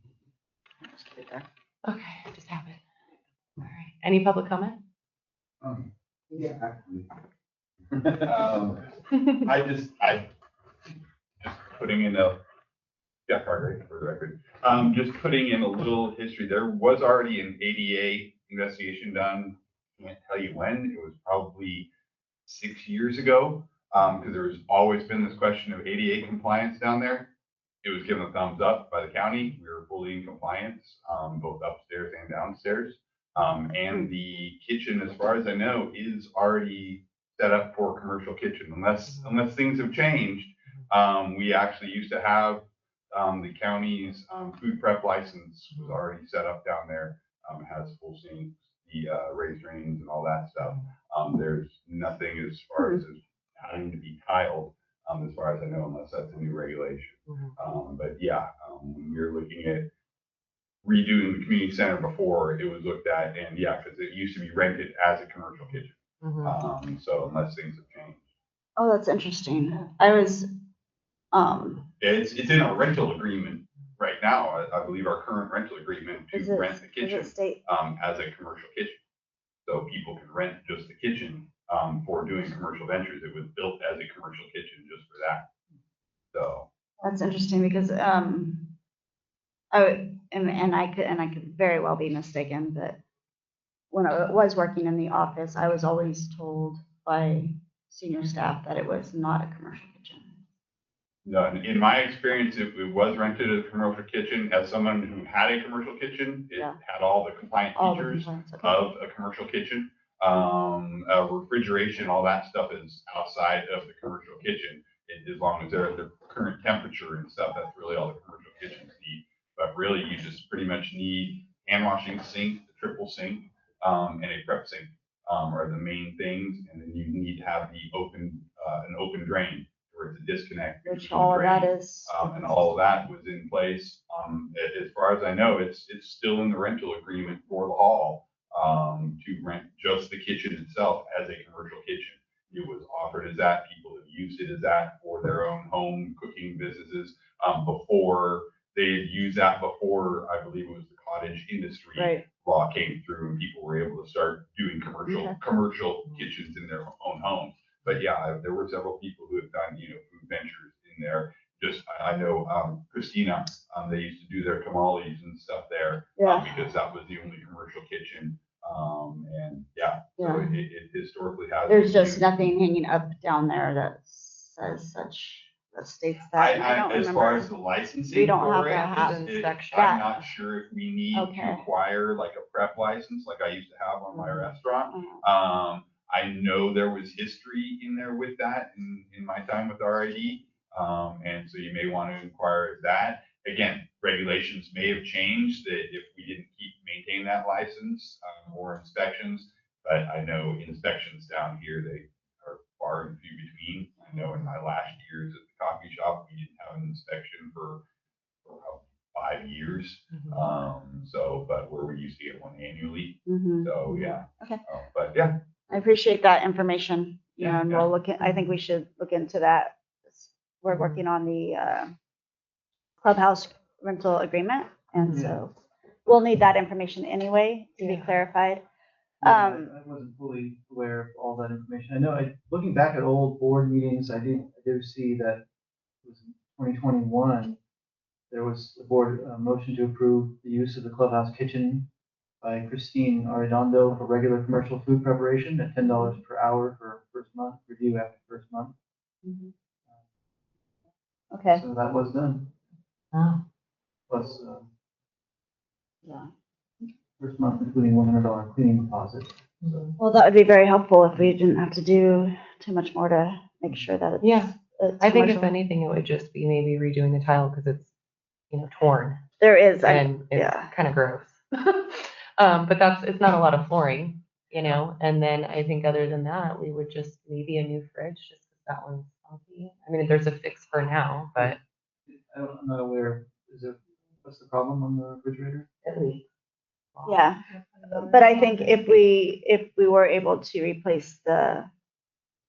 Just keep it there. Okay, just have it. All right, any public comment? Yeah, actually. I just putting in a, Jeff Cartwright for the record, just putting in a little history. There was already an ADA investigation done. Can't tell you when. It was probably 6 years ago, because there's always been this question of ADA compliance down there. It was given a thumbs up by the county. We were fully in compliance, both upstairs and downstairs. And the kitchen, as far as I know, is already set up for a commercial kitchen, unless things have changed. We actually used to have The county's food prep license was already set up down there. It has full sinks, the raised drains and all that stuff. There's nothing as far as having to be tiled, as far as I know, unless that's a new regulation. But yeah, when you're looking at redoing the community center before, it was looked at, and yeah, because it used to be rented as a commercial kitchen. So unless things have changed. Oh, that's interesting. I was, It's in a rental agreement right now. I believe our current rental agreement to rent the kitchen state? as a commercial kitchen. So people can rent just the kitchen for doing commercial ventures. It was built as a commercial kitchen just for that. So That's interesting because, I could very well be mistaken, but when I was working in the office, I was always told by senior staff that it was not a commercial kitchen. no, in my experience, it was rented as a commercial kitchen. As someone who had a commercial kitchen, it had all the compliant All the features compliance, okay. of a commercial kitchen. Refrigeration, all that stuff is outside of the commercial kitchen. As long as they're at the current temperature and stuff, that's really all the commercial kitchens need. But really, you just pretty much need hand washing sink, the triple sink, and a prep sink are the main things. And then you need to have an open drain where it's a disconnect. Which all of that is. And all of that was in place. As far as I know, it's still in the rental agreement for the hall to rent just the kitchen itself as a commercial kitchen. It was offered as that. People have used it as that for their own home cooking businesses before they had used that before. I believe it was the cottage industry law came through and people were able to start doing commercial kitchens in their own homes. But yeah, there were several people who have done food ventures in there. Just I know Christina, they used to do their tamales and stuff there because that was the only commercial kitchen. And so it historically has. There's just nothing hanging up down there that says such. That states that. I don't as remember. far as the licensing, we don't have for to have inspection. I'm not sure if we need to acquire like a prep license like I used to have on my restaurant. I know there was history in there with that in my time with RID. And so you may want to inquire that. Again, regulations may have changed that if we didn't maintain that license or inspections, but I know inspections down here, they are far and few between. I know in my last years at the coffee shop, we didn't have an inspection for about 5 years. But where we used to get one annually. So yeah. Okay. But yeah. I appreciate that information. And we'll look at, I think we should look into that. We're working on the clubhouse rental agreement. And so we'll need that information anyway to be clarified. I wasn't fully aware of all that information. I know, looking back at old board meetings, I did see that it was in 2021, there was a board motion to approve the use of the clubhouse kitchen by Christine Arredondo for regular commercial food preparation at $10 per hour for first month, review after first month. Okay. So that was done. Plus, first month, including $100 cleaning deposit. Well, that would be very helpful if we didn't have to do too much more to make sure that it's. It's I think if commercial. anything, it would just be maybe redoing the tile because it's, torn There is, and it's kind of gross. But it's not a lot of flooring, and then I think other than that, we would just maybe a new fridge, just because that one's funky. I mean, there's a fix for now, but. I'm not aware, what's the problem on the refrigerator? At least. Yeah, but I think if we were able to replace the.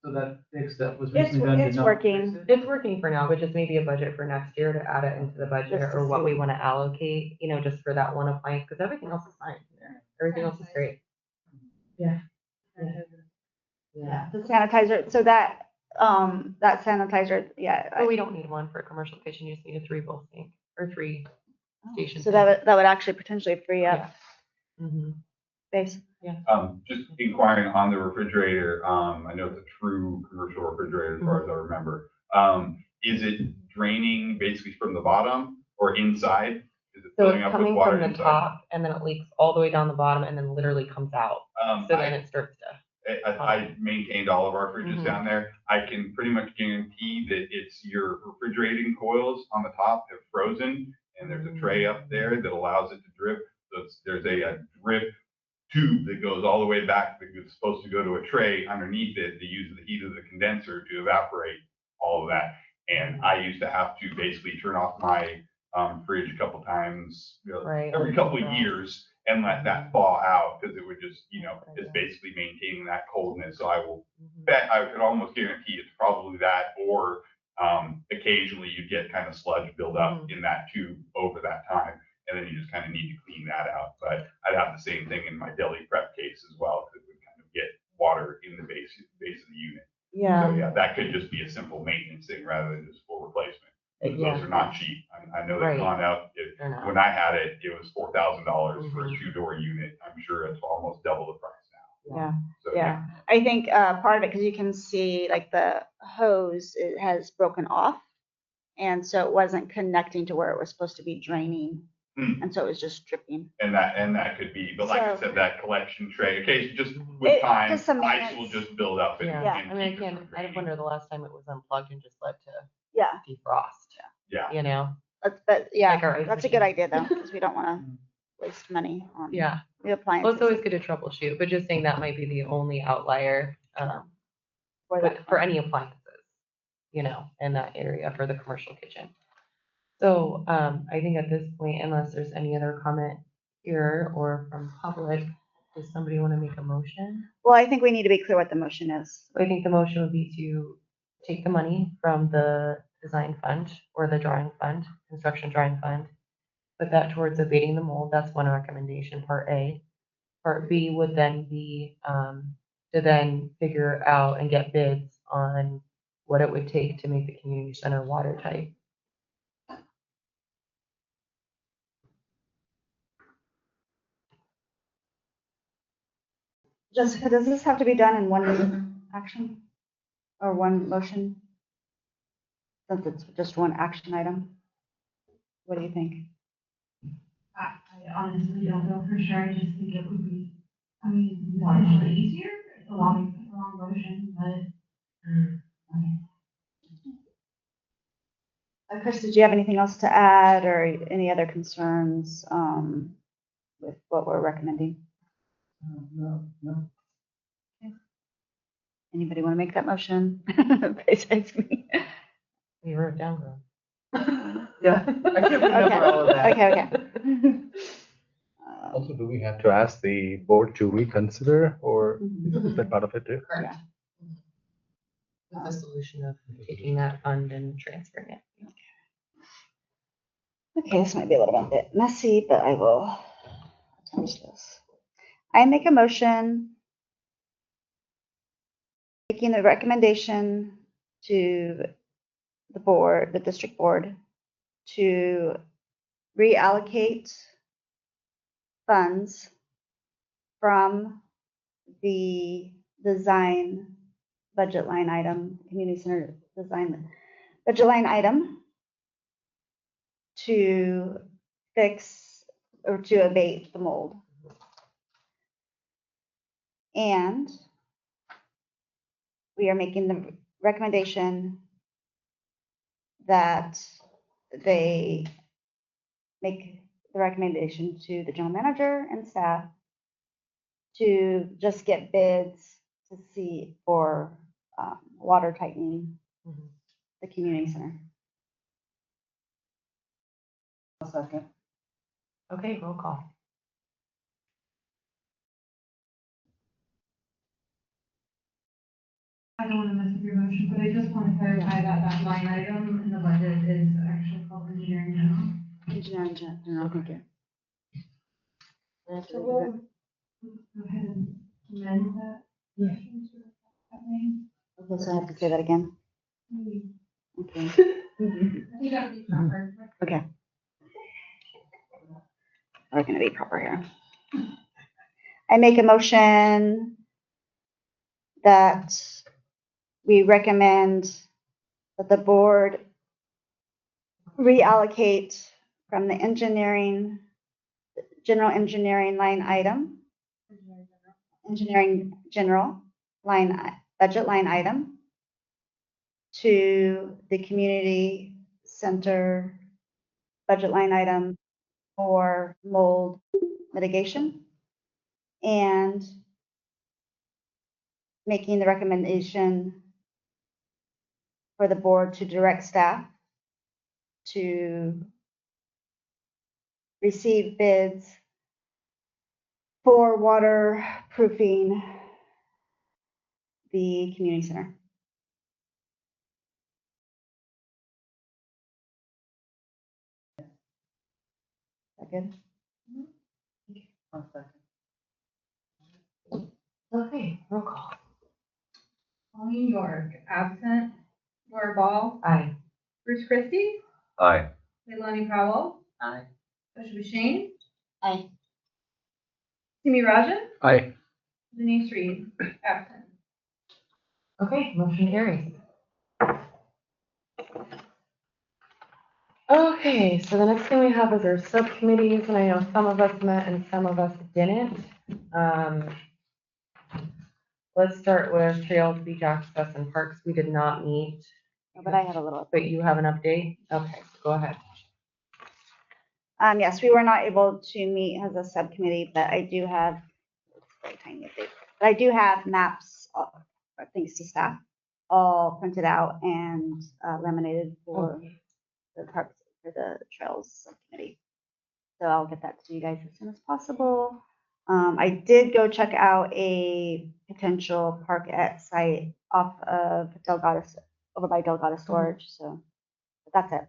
So that fix that was recently done. It's working. It's working for now, but just maybe a budget for next year to add it into the budget or what we want to allocate, just for that one appliance, because everything else is fine. Everything else is great. Yeah. The sanitizer, so that sanitizer, But we don't need one for a commercial kitchen. You just need a 3-bowl sink or 3 station. So that would actually potentially free up space. Just inquiring on the refrigerator, I know it's a true commercial refrigerator as far as I remember. Is it draining basically from the bottom or inside? Is it So filling it's up with coming water from the inside? top and then it leaks all the way down the bottom and then literally comes out. So then it starts to. I maintained all of our fridges Mhm. down there. I can pretty much guarantee that it's your refrigerating coils on the top have frozen, and there's a tray up there that allows it to drip. So there's a drip tube that goes all the way back that is supposed to go to a tray underneath it to use the heat of the condenser to evaporate all of that. And I used to have to basically turn off my fridge a couple times, Right. every couple of years and let that thaw out because it would just, it's basically maintaining that coldness. So I will bet, I could almost guarantee it's probably that, or occasionally you get kind of sludge build up in that tube over that time. And then you just kind of need to clean that out. But I'd have the same thing in my deli prep case as well, because it would kind of get water in the base of the unit. Yeah. So yeah, that could just be a simple maintenance thing rather than just full replacement. Yeah. Those are not cheap. I know Right. they've gone up. They're not. When I had it, it was $4,000 for a 2-door unit. I'm sure it's almost double the price now. Yeah. So, Yeah, I think part of it, because you can see like the hose, it has broken off. And so it wasn't connecting to where it was supposed to be draining. And so it was just dripping. And that could be, but like I So- said, that collection tray, occasionally just with time, just some ice maintenance. will just build up. And, Yeah. and I mean, keep it from I draining. wonder the last time it was unplugged and just led to Yeah, defrost. Yeah. You know? but yeah, Like our ice that's a good machine. idea though, because we don't want to waste money on Yeah. the Well, appliances. it's always good to troubleshoot, but just saying that might be the only outlier for that. for any appliances, in that area for the commercial kitchen. So I think at this point, unless there's any other comment here or from public, does somebody want to make a motion? Well, I think we need to be clear what the motion is. I think the motion would be to take the money from the design fund or the drawing fund, construction drawing fund, put that towards abating the mold. That's one recommendation, part A. Part B would then be to then figure out and get bids on what it would take to make the community center watertight. Jessica, does this have to be done in one action or one motion? Since it's just one action item? What do you think? I honestly don't know for sure. I just think it would be, potentially easier. It's a long motion, but. Chris, did you have anything else to add or any other concerns with what we're recommending? No. Anybody want to make that motion besides me? You wrote it down wrong. Yeah. I can't remember all of that. Okay. Also, do we have to ask the board to reconsider, or is that part of it too? Correct. With the solution of taking that fund and transferring it. Okay, this might be a little bit messy, but I will finish this. I make a motion making the recommendation to the board, the district board, to reallocate funds from the design budget line item, community center design budget line item, to fix or to abate the mold. And we are making the recommendation that they make the recommendation to the general manager and staff to just get bids to see for water tightening the community center. A second. Okay, roll call. I don't want to mess up your motion, but I just want to clarify that line item in the budget is actually called engineering general. Engineering general, thank you. So we'll go ahead and amend that. motion to that name. Okay, so I have to say that again. Okay. I think that would be proper. Okay. We're gonna be proper here. I make a motion that we recommend that the board reallocate from the general engineering line item, engineering general, budget line item to the community center budget line item for mold mitigation, and making the recommendation for the board to direct staff to receive bids for waterproofing the community center. Is that good? One second. Okay, roll call. Colleen York, absent. Laura Ball, Aye. Bruce Christie, Aye. Leilani Powell, Aye. Joshua Shane, Aye. Simi Rajan, Aye. Denise Reed, absent. Okay, motion carries. Okay, so the next thing we have is our subcommittees, and I know some of us met and some of us didn't. Let's start with trails, beach access, and parks. We did not meet, But I have a little. but you have an update? Okay, go ahead. Yes, we were not able to meet as a subcommittee, but I do have, it's very tiny update, but I do have maps, thanks to staff, all printed out and laminated for the parks, for the trails subcommittee. So I'll get that to you guys as soon as possible. I did go check out a potential park at site off of Delgado, over by Delgado Storage, so but that's it.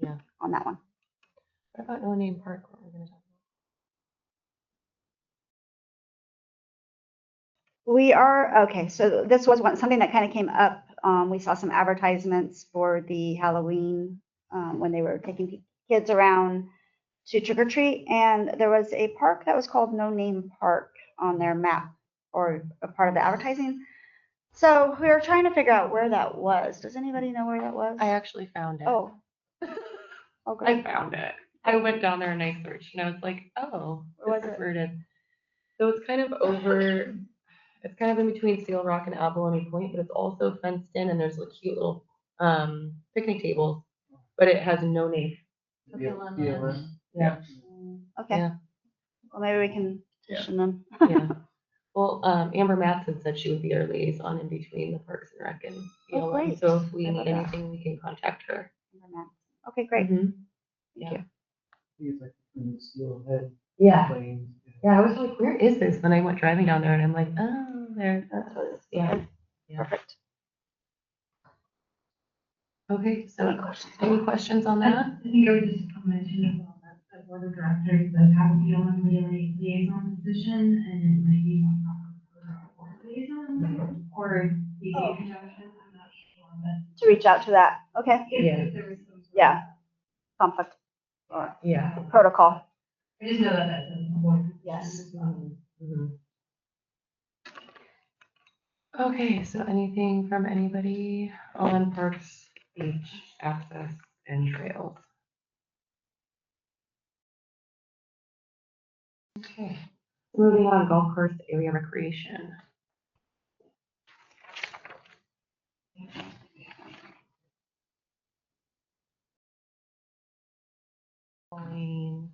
Yeah. On that one. What about No Name Park? What we're gonna talk We are, okay, so this was something that kind of came up. We saw some advertisements for the Halloween, when they were taking kids around to trick or treat, and there was a park that was called No Name Park on their map, or a part of the advertising. So we were trying to figure out where that was. Does anybody know where that was? I actually found it. Oh. Oh, I great. found it. I went down there and I searched and I was like, oh, Where this was is it? where it is. So it's kind of over, it's kind of in between Seal Rock and Abalone Point, but it's also fenced in and there's a cute little picnic tables, but it has no name. Yeah. Yeah. Okay. Yeah. Well, maybe we can petition them. Yeah. Well, Amber Matson said she would be our liaison in between the Parks and Rec and Oh, BLM. great. So if we I love need that. anything, we can contact her. Okay, great. Mhm. Thank Yeah. you. It's like from Steelhead Yeah. Plains. Yeah, I was like, where is this? When I went driving down there and I'm like, oh, there. That's what it is. Yeah. Okay, Yeah. perfect. Okay, so Any questions? any questions on I that? think I would just mention about that board of directors that have to be on the liaison position and maybe board liaison or the conjunction, I'm not sure, but. To reach out to that. Okay. Yeah. If there was some sort of- Yeah. Conflict or Yeah. protocol. I just know that that's a board. Yes. Mhm. Okay, so anything from anybody on parks, beach, access, and trails? Okay, moving on, golf course area recreation. Pauline,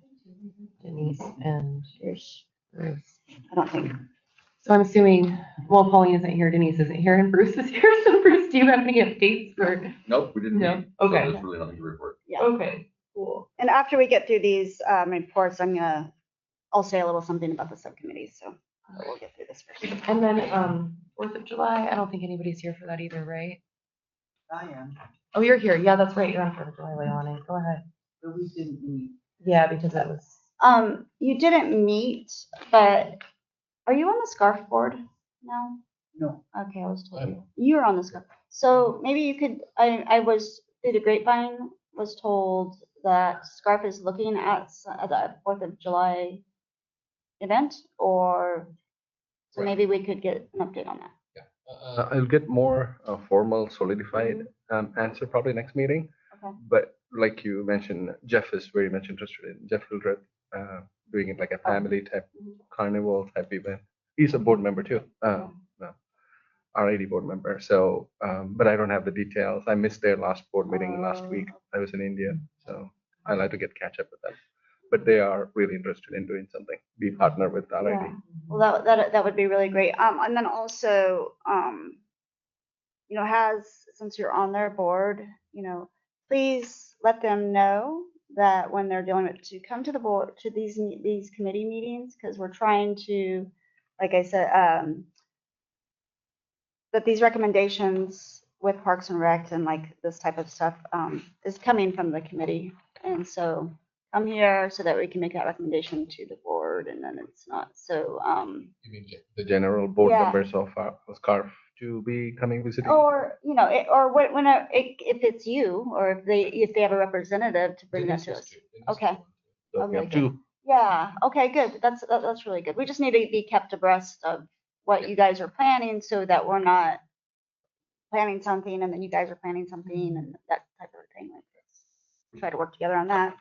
Denise, and Bruce. Bruce. I don't think. So I'm assuming, well, Pauline isn't here, Denise isn't here, and Bruce is here. So Bruce, do you have any updates for? Nope, we didn't No? meet. So Okay. there's really nothing to report. Yeah. Okay, cool. And after we get through these reports, I'll say a little something about the subcommittees. So we'll get through this first. And then 4th of July, I don't think anybody's here for that either, right? I am, Oh, you're here. Yeah, that's right. You're on 4th of July, Leilani. Go ahead. but we didn't meet. Yeah, because it was. You didn't meet, but are you on the scarf board now? No. Okay, I was told you were on the scarf. So maybe you could, I was through the grapevine, was told that Scarf is looking at the 4th of July event, or so Right. maybe we could get an update on that. I'll get more formal, solidified answer probably next meeting. Okay. But like you mentioned, Jeff is very much interested in Jeff Hildreth doing it like a family type Mhm. carnival type event. He's a board member too. RID board member. So, but I don't have the details. I missed their last board meeting last Oh. week. I was in India, so I'd like to catch up with them. But they are really interested in doing something. Be partner with RID. Yeah. Well, that would be really great. And then also, you know, since you're on their board, you know, please let them know that when they're dealing with, to come to the board, to these committee meetings, because we're trying to, like I said, that these recommendations with Parks and Rec and like this type of stuff is coming from the committee. And so come here so that we can make that recommendation to the board, and then it's not so. You mean the general board Yeah. members of SCARF to be coming visiting? Or, you know, if it's you, or if they have a representative to bring that to us. Okay. So we have two. Yeah, okay, good. That's really good. We just need to be kept abreast of what you guys are planning so that we're not planning something and then you guys are planning something and that type of thing like this. Try to work together on that.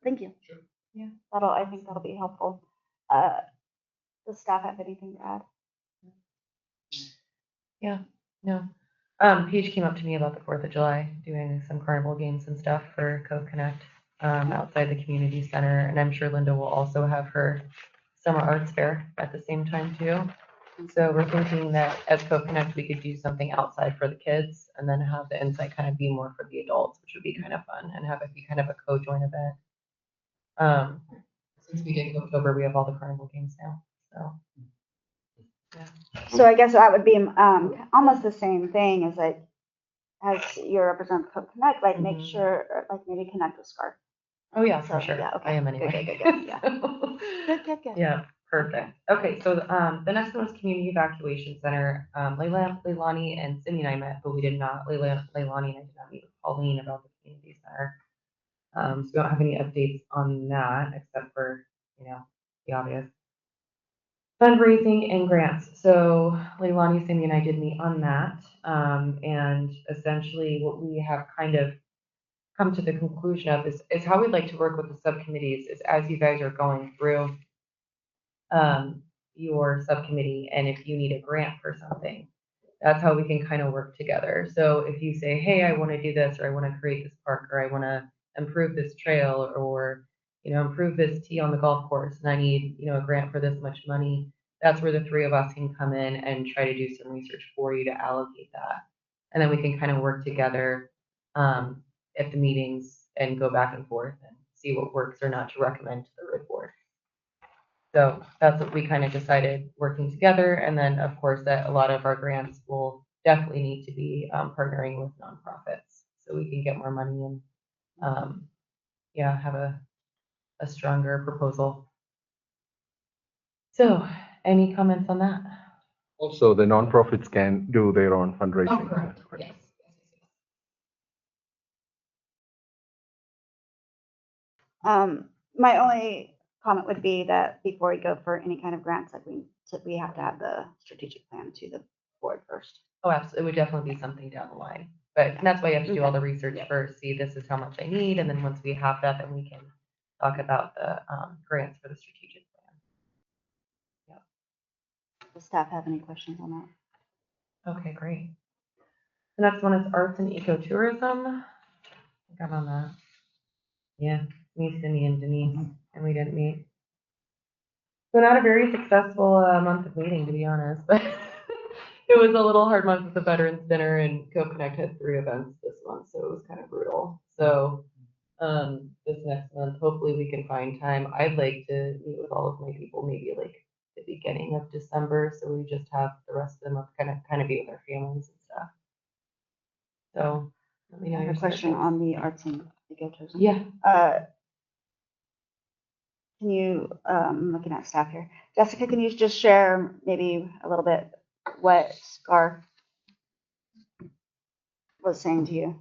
Thank you. Sure. Yeah, I think that'll be helpful. Does staff have anything to add? Yeah, no. Paige came up to me about the 4th of July, doing some carnival games and stuff for Cove Connect outside the community center. And I'm sure Linda will also have her summer arts fair at the same time too. So we're thinking that as Cove Connect, we could do something outside for the kids and then have the inside kind of be more for the adults, which would be kind of fun, and have it be kind of a co-join event. Since we did October, we have all the carnival games now, so. Yeah. So I guess that would be almost the same thing as like, as your representative Cove Connect, like make sure, like maybe connect with SCARF. Oh, yeah, for So, sure. yeah, okay. I am anyway. Good, yeah. Good. Yeah, perfect. Okay, so the next one was Community Evacuation Center. Leilani and Cindy and I met, but we did not, Leilani and I did not meet with Pauline about the community center. So we don't have any updates on that except for, you know, the obvious. Fundraising and grants. So Leilani, Cindy, and I did meet on that. And essentially what we have kind of come to the conclusion of is how we'd like to work with the subcommittees is as you guys are going through your subcommittee, and if you need a grant for something, that's how we can kind of work together. So if you say, hey, I want to do this, or I want to create this park, or I want to improve this trail, or, you know, improve this tee on the golf course, and I need, you know, a grant for this much money, that's where the three of us can come in and try to do some research for you to allocate that. And then we can kind of work together at the meetings and go back and forth and see what works or not to recommend to the road board. So that's what we kind of decided working together. And then of course that a lot of our grants will definitely need to be partnering with nonprofits so we can get more money and yeah, have a stronger proposal. So any comments on that? Also, the nonprofits can do their own fundraising. Oh, correct. Yes. My only comment would be that before we go for any kind of grants, like we have to have the strategic plan to the board first. Oh, absolutely. It would definitely be something down the line. But that's why you have to do all the research first, see this is how much I need, and then once we have that, then we can talk about the grants for the strategic plan. Yep. Does staff have any questions on that? Okay, great. The next one is arts and ecotourism. I think I'm on that. Yeah, me, Cindy, and Denise, and we didn't meet. So not a very successful month of meeting, to be honest, but it was a little hard month with the Veterans Dinner, and Cove Connect had 3 events this month, so it was kind of brutal. So this next month, hopefully we can find time. I'd like to meet with all of my people, maybe like the beginning of December, so we just have the rest of them kind of be with our families and stuff. So let me know I have your a question on the arts and ecotourism. Yeah. Can you, I'm looking at staff here. Jessica, can you just share maybe a little bit what SCARF was saying to you?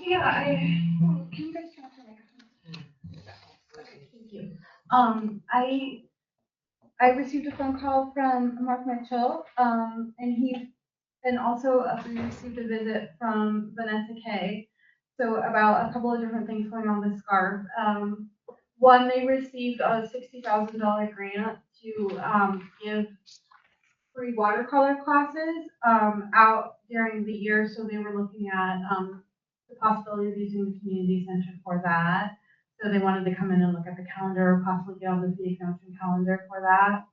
Yeah, can you guys turn off the microphone? Okay, thank you. I received a phone call from Mark Mitchell, and also we received a visit from Vanessa Kay. So about a couple of different things going on with SCARF. One, they received a $60,000 grant to give free watercolor classes out during the year. So they were looking at the possibility of using the community center for that. So they wanted to come in and look at the calendar, possibly get on the city council calendar for that.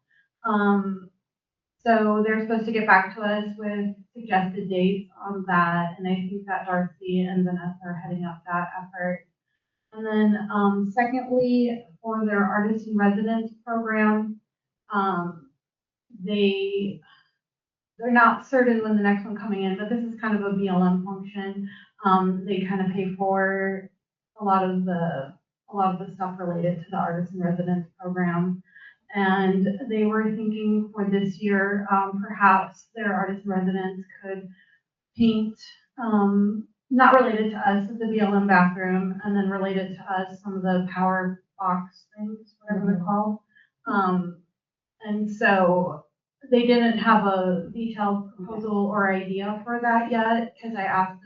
So they're supposed to get back to us with suggested dates on that. And I think that Darcy and Vanessa are heading up that effort. And then secondly, for their artist in residence program, they're not certain when the next one coming in, but this is kind of a BLM function. They kind of pay for a lot of the stuff related to the artist in residence program. And they were thinking for this year, perhaps their artist in residence could paint, not related to us, the BLM bathroom, and then related to us, some of the power box things, whatever they're called. And so they didn't have a detailed proposal or idea for that yet, because I asked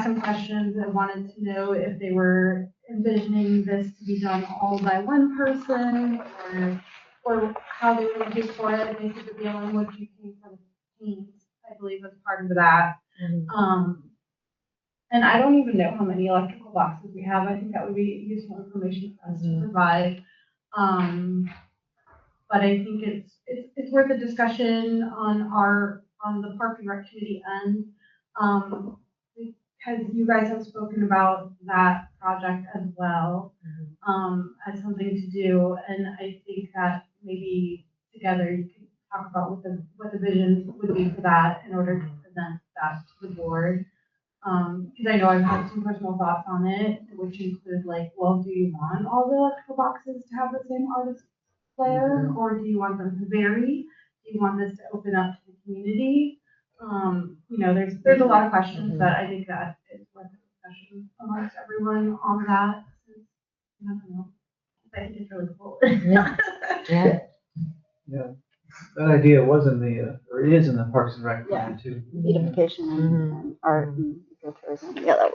them questions and wanted to know if they were envisioning this to be done all by one person or how they were going to do for it. They said the BLM would be paying for the paint, I believe, was part of that. And I don't even know how many electrical boxes we have. I think that would be useful information for us to provide. But I think it's worth a discussion on the Park and Rec Committee end. Because you guys have spoken about that project as well, as something to do. And I think that maybe together you can talk about what the vision would be for that in order to present that to the board. Because I know I've had some personal thoughts on it, which include like, well, do you want all the electrical boxes to have the same artist player, or do you want them to vary? Do you want this to open up to the community? There's a lot of questions that I think that is worth a discussion amongst everyone on that. I don't know. I think it's really cool. Yeah. Yeah, that idea was in the, or is in the Parks and Rec plan too. Beautification and art and ecotourism. Yeah,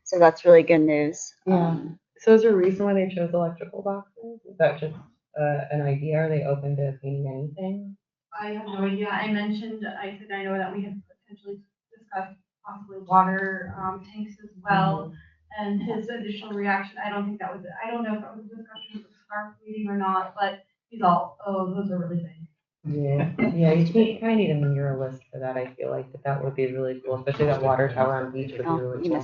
so that's really good news. Yeah. So is there a reason why they chose electrical boxes? Is that just an idea? Are they open to painting anything? I have no idea. I said I know that we had potentially discussed possibly water tanks as well. And his initial reaction, I don't know if that was a discussion at the SCARF meeting or not, but he's all, oh, those are really big. Yeah, you kind of need a muralist for that. I feel like that would be really cool, especially that water tower on beach would be really you cool.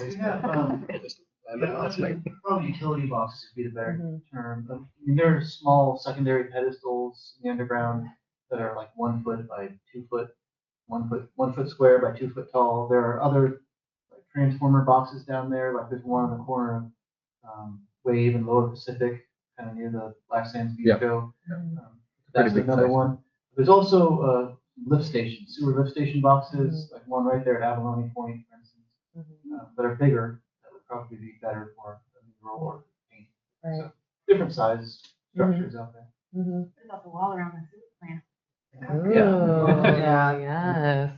missed Probably utility boxes would be the better term. I mean, there are small secondary pedestals in the underground that are like 1 foot by 2 foot, 1 foot square by 2 foot tall. There are other like transformer boxes down there. Like there's one on the corner of Wave and Lower Pacific, kind of near the Black Sands Beach Show. That's another one. There's also sewer lift station boxes, like one right there at Abalone Point, for instance, that are bigger. That would probably be better for a mural or paint. Right. So different size structures out there. There's also a wall around the sewer plant. Yes.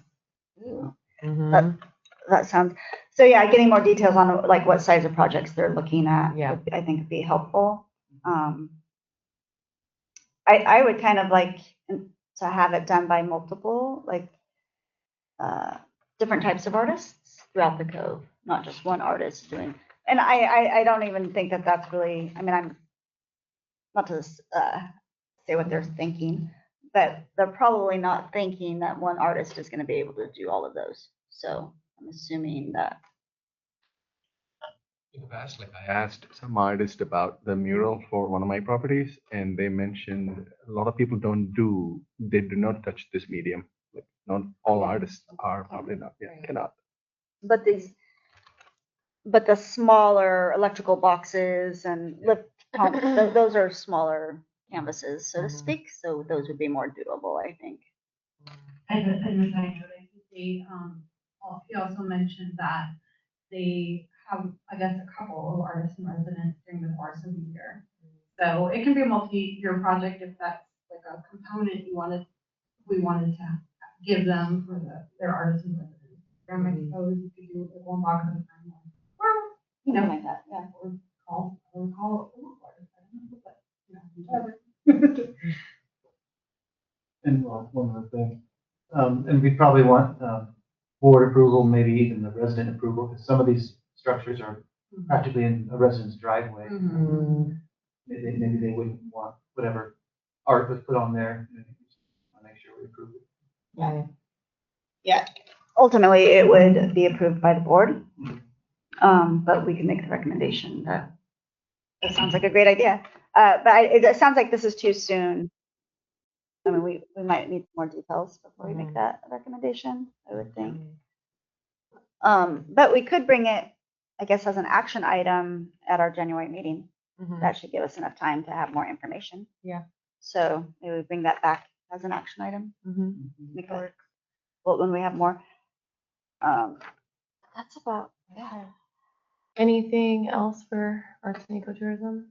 That sounds, so yeah, getting more details on like what size of projects they're looking at. Yeah. I think would be helpful. I would kind of like to have it done by multiple, like different types of artists throughout the Cove, not just one artist doing. And I don't even think that that's really, I mean, I'm not to say what they're thinking, but they're probably not thinking that one artist is going to be able to do all of those. So I'm assuming that. In the past, like I asked some artist about the mural for one of my properties, and they mentioned a lot of people they do not touch this medium. Like not all artists are probably not, cannot. But the smaller electrical boxes and lift pumps, those are smaller canvases, so to speak. So those would be more doable, I think. And the side note, I think he also mentioned that they have, I guess, a couple of artists in residence during the course of the year. So it can be a multi-year project if that's like a component we wanted to give them for their artists in residence. I suppose you could do it with one box at a time. Or, Like that, yeah. or call it a little artist, I don't know, but, whatever. And well, one other thing, and we probably want, board approval, maybe even the resident approval, because some of these structures are practically in a resident's driveway. Maybe they wouldn't want whatever art was put on there. I'll make sure we approve it. Yeah, ultimately, it would be approved by the board. But we can make the recommendation that sounds like a great idea. It sounds like this is too soon. I mean, we might need more details before we make that recommendation, I would think. But we could bring it, I guess, as an action item at our January meeting. That should give us enough time to have more information. Yeah. So maybe we bring that back as an action item. Make it work. Well, when we have more. That's about, yeah. Anything else for arts and ecotourism?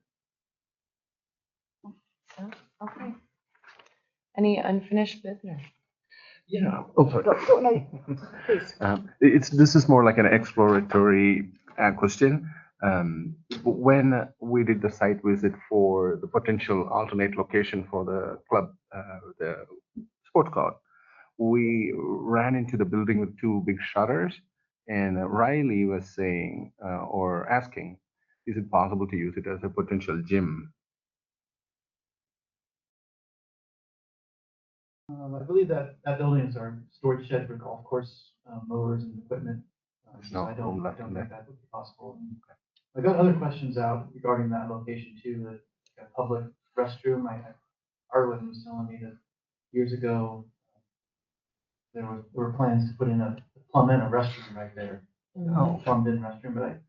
No? Okay. Any unfinished business? Yeah. Oh, sorry. Go, no, please. This is more like an exploratory question. When we did the site visit for the potential alternate location for the club, the sports court, we ran into the building with two big shutters, and Riley was saying or asking, is it possible to use it as a potential gym? I believe that building is our storage shed for golf course mowers and equipment. So I don't think that would be possible. I got other questions out regarding that location too, the public restroom. Arlen was telling me that years ago, there were plans to put in a plumb in a restroom right there. Plumbed in restroom, but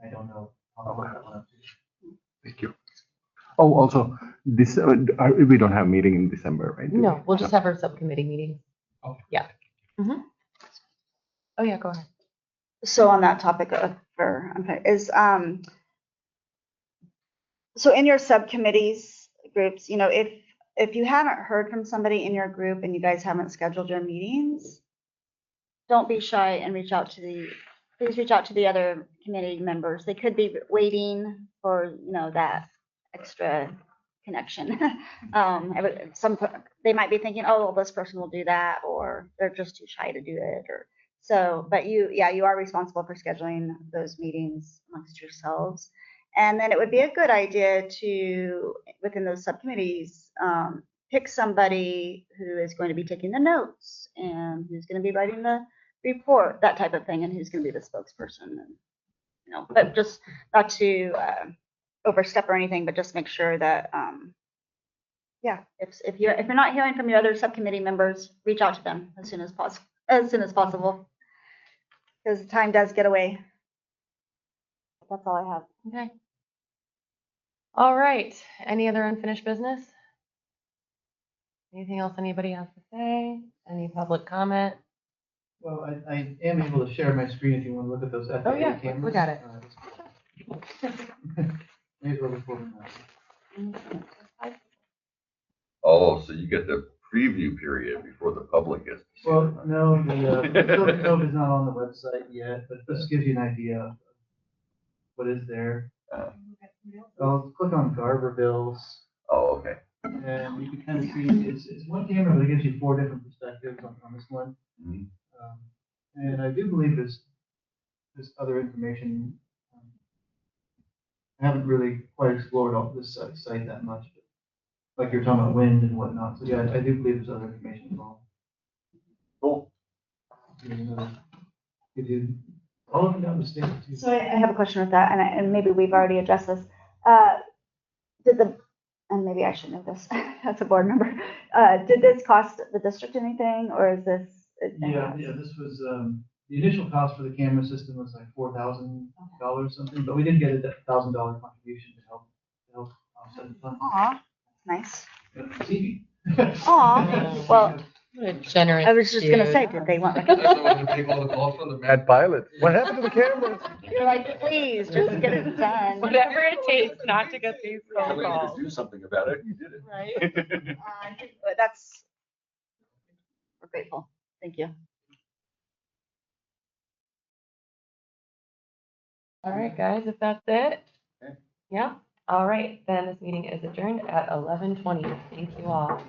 I don't know. I'll look that one up too. Thank you. Oh, also, this we don't have meeting in December, right? No, we'll just have our subcommittee meeting. Okay. Yeah. Oh yeah, go ahead. So on that topic so in your subcommittees groups, if you haven't heard from somebody in your group and you guys haven't scheduled your meetings, don't be shy and please reach out to the other committee members. They could be waiting for, that extra connection. They might be thinking, oh, well, this person will do that, or they're just too shy to do it, but you are responsible for scheduling those meetings amongst yourselves. And then it would be a good idea to, within those subcommittees, pick somebody who is going to be taking the notes and who's going to be writing the report, that type of thing, and who's going to be the spokesperson. And, but just not to overstep or anything, but just make sure that, if you're not hearing from your other subcommittee members, reach out to them as soon as possible, because time does get away. That's all I have. Okay. All right. Any other unfinished business? Anything else anybody has to say? Any public comment? Well, I am able to share my screen if you want to look at those FAA cameras. Look at it. Maybe we're recording that. Oh, so you get the preview period before the public gets to see Well, it. no, the Cove is not on the website yet, but this gives you an idea of what is there. Click on Garbervilles. Oh, okay. And you can kind of see, it's one camera, but it gives you 4 different perspectives on this one. And I do believe there's other information. I haven't really quite explored all this site that much, but like you're talking about wind and whatnot. So yeah, I do believe there's other information involved. Cool. Gives you all up and down the state too. So I have a question with that, and maybe we've already addressed this. And maybe I should know this as a board member. Did this cost the district anything, or is this? Yeah, this was, the initial cost for the camera system was like $4,000 something, but we did get a $1,000 contribution to help offset the fund. Aw, nice. See? Aw, well, What a generous. I was just gonna say, did they want? Take all the calls from the mad pilot. What happened to the cameras? You're like, please, just get it done. Whatever it takes not to get these Yeah, phone we had to calls. do something about it. You did it. Right? We're grateful. Thank you. All right, guys, if that's it. Okay. Yeah. All right, then this meeting is adjourned at 11:20. Thank you all.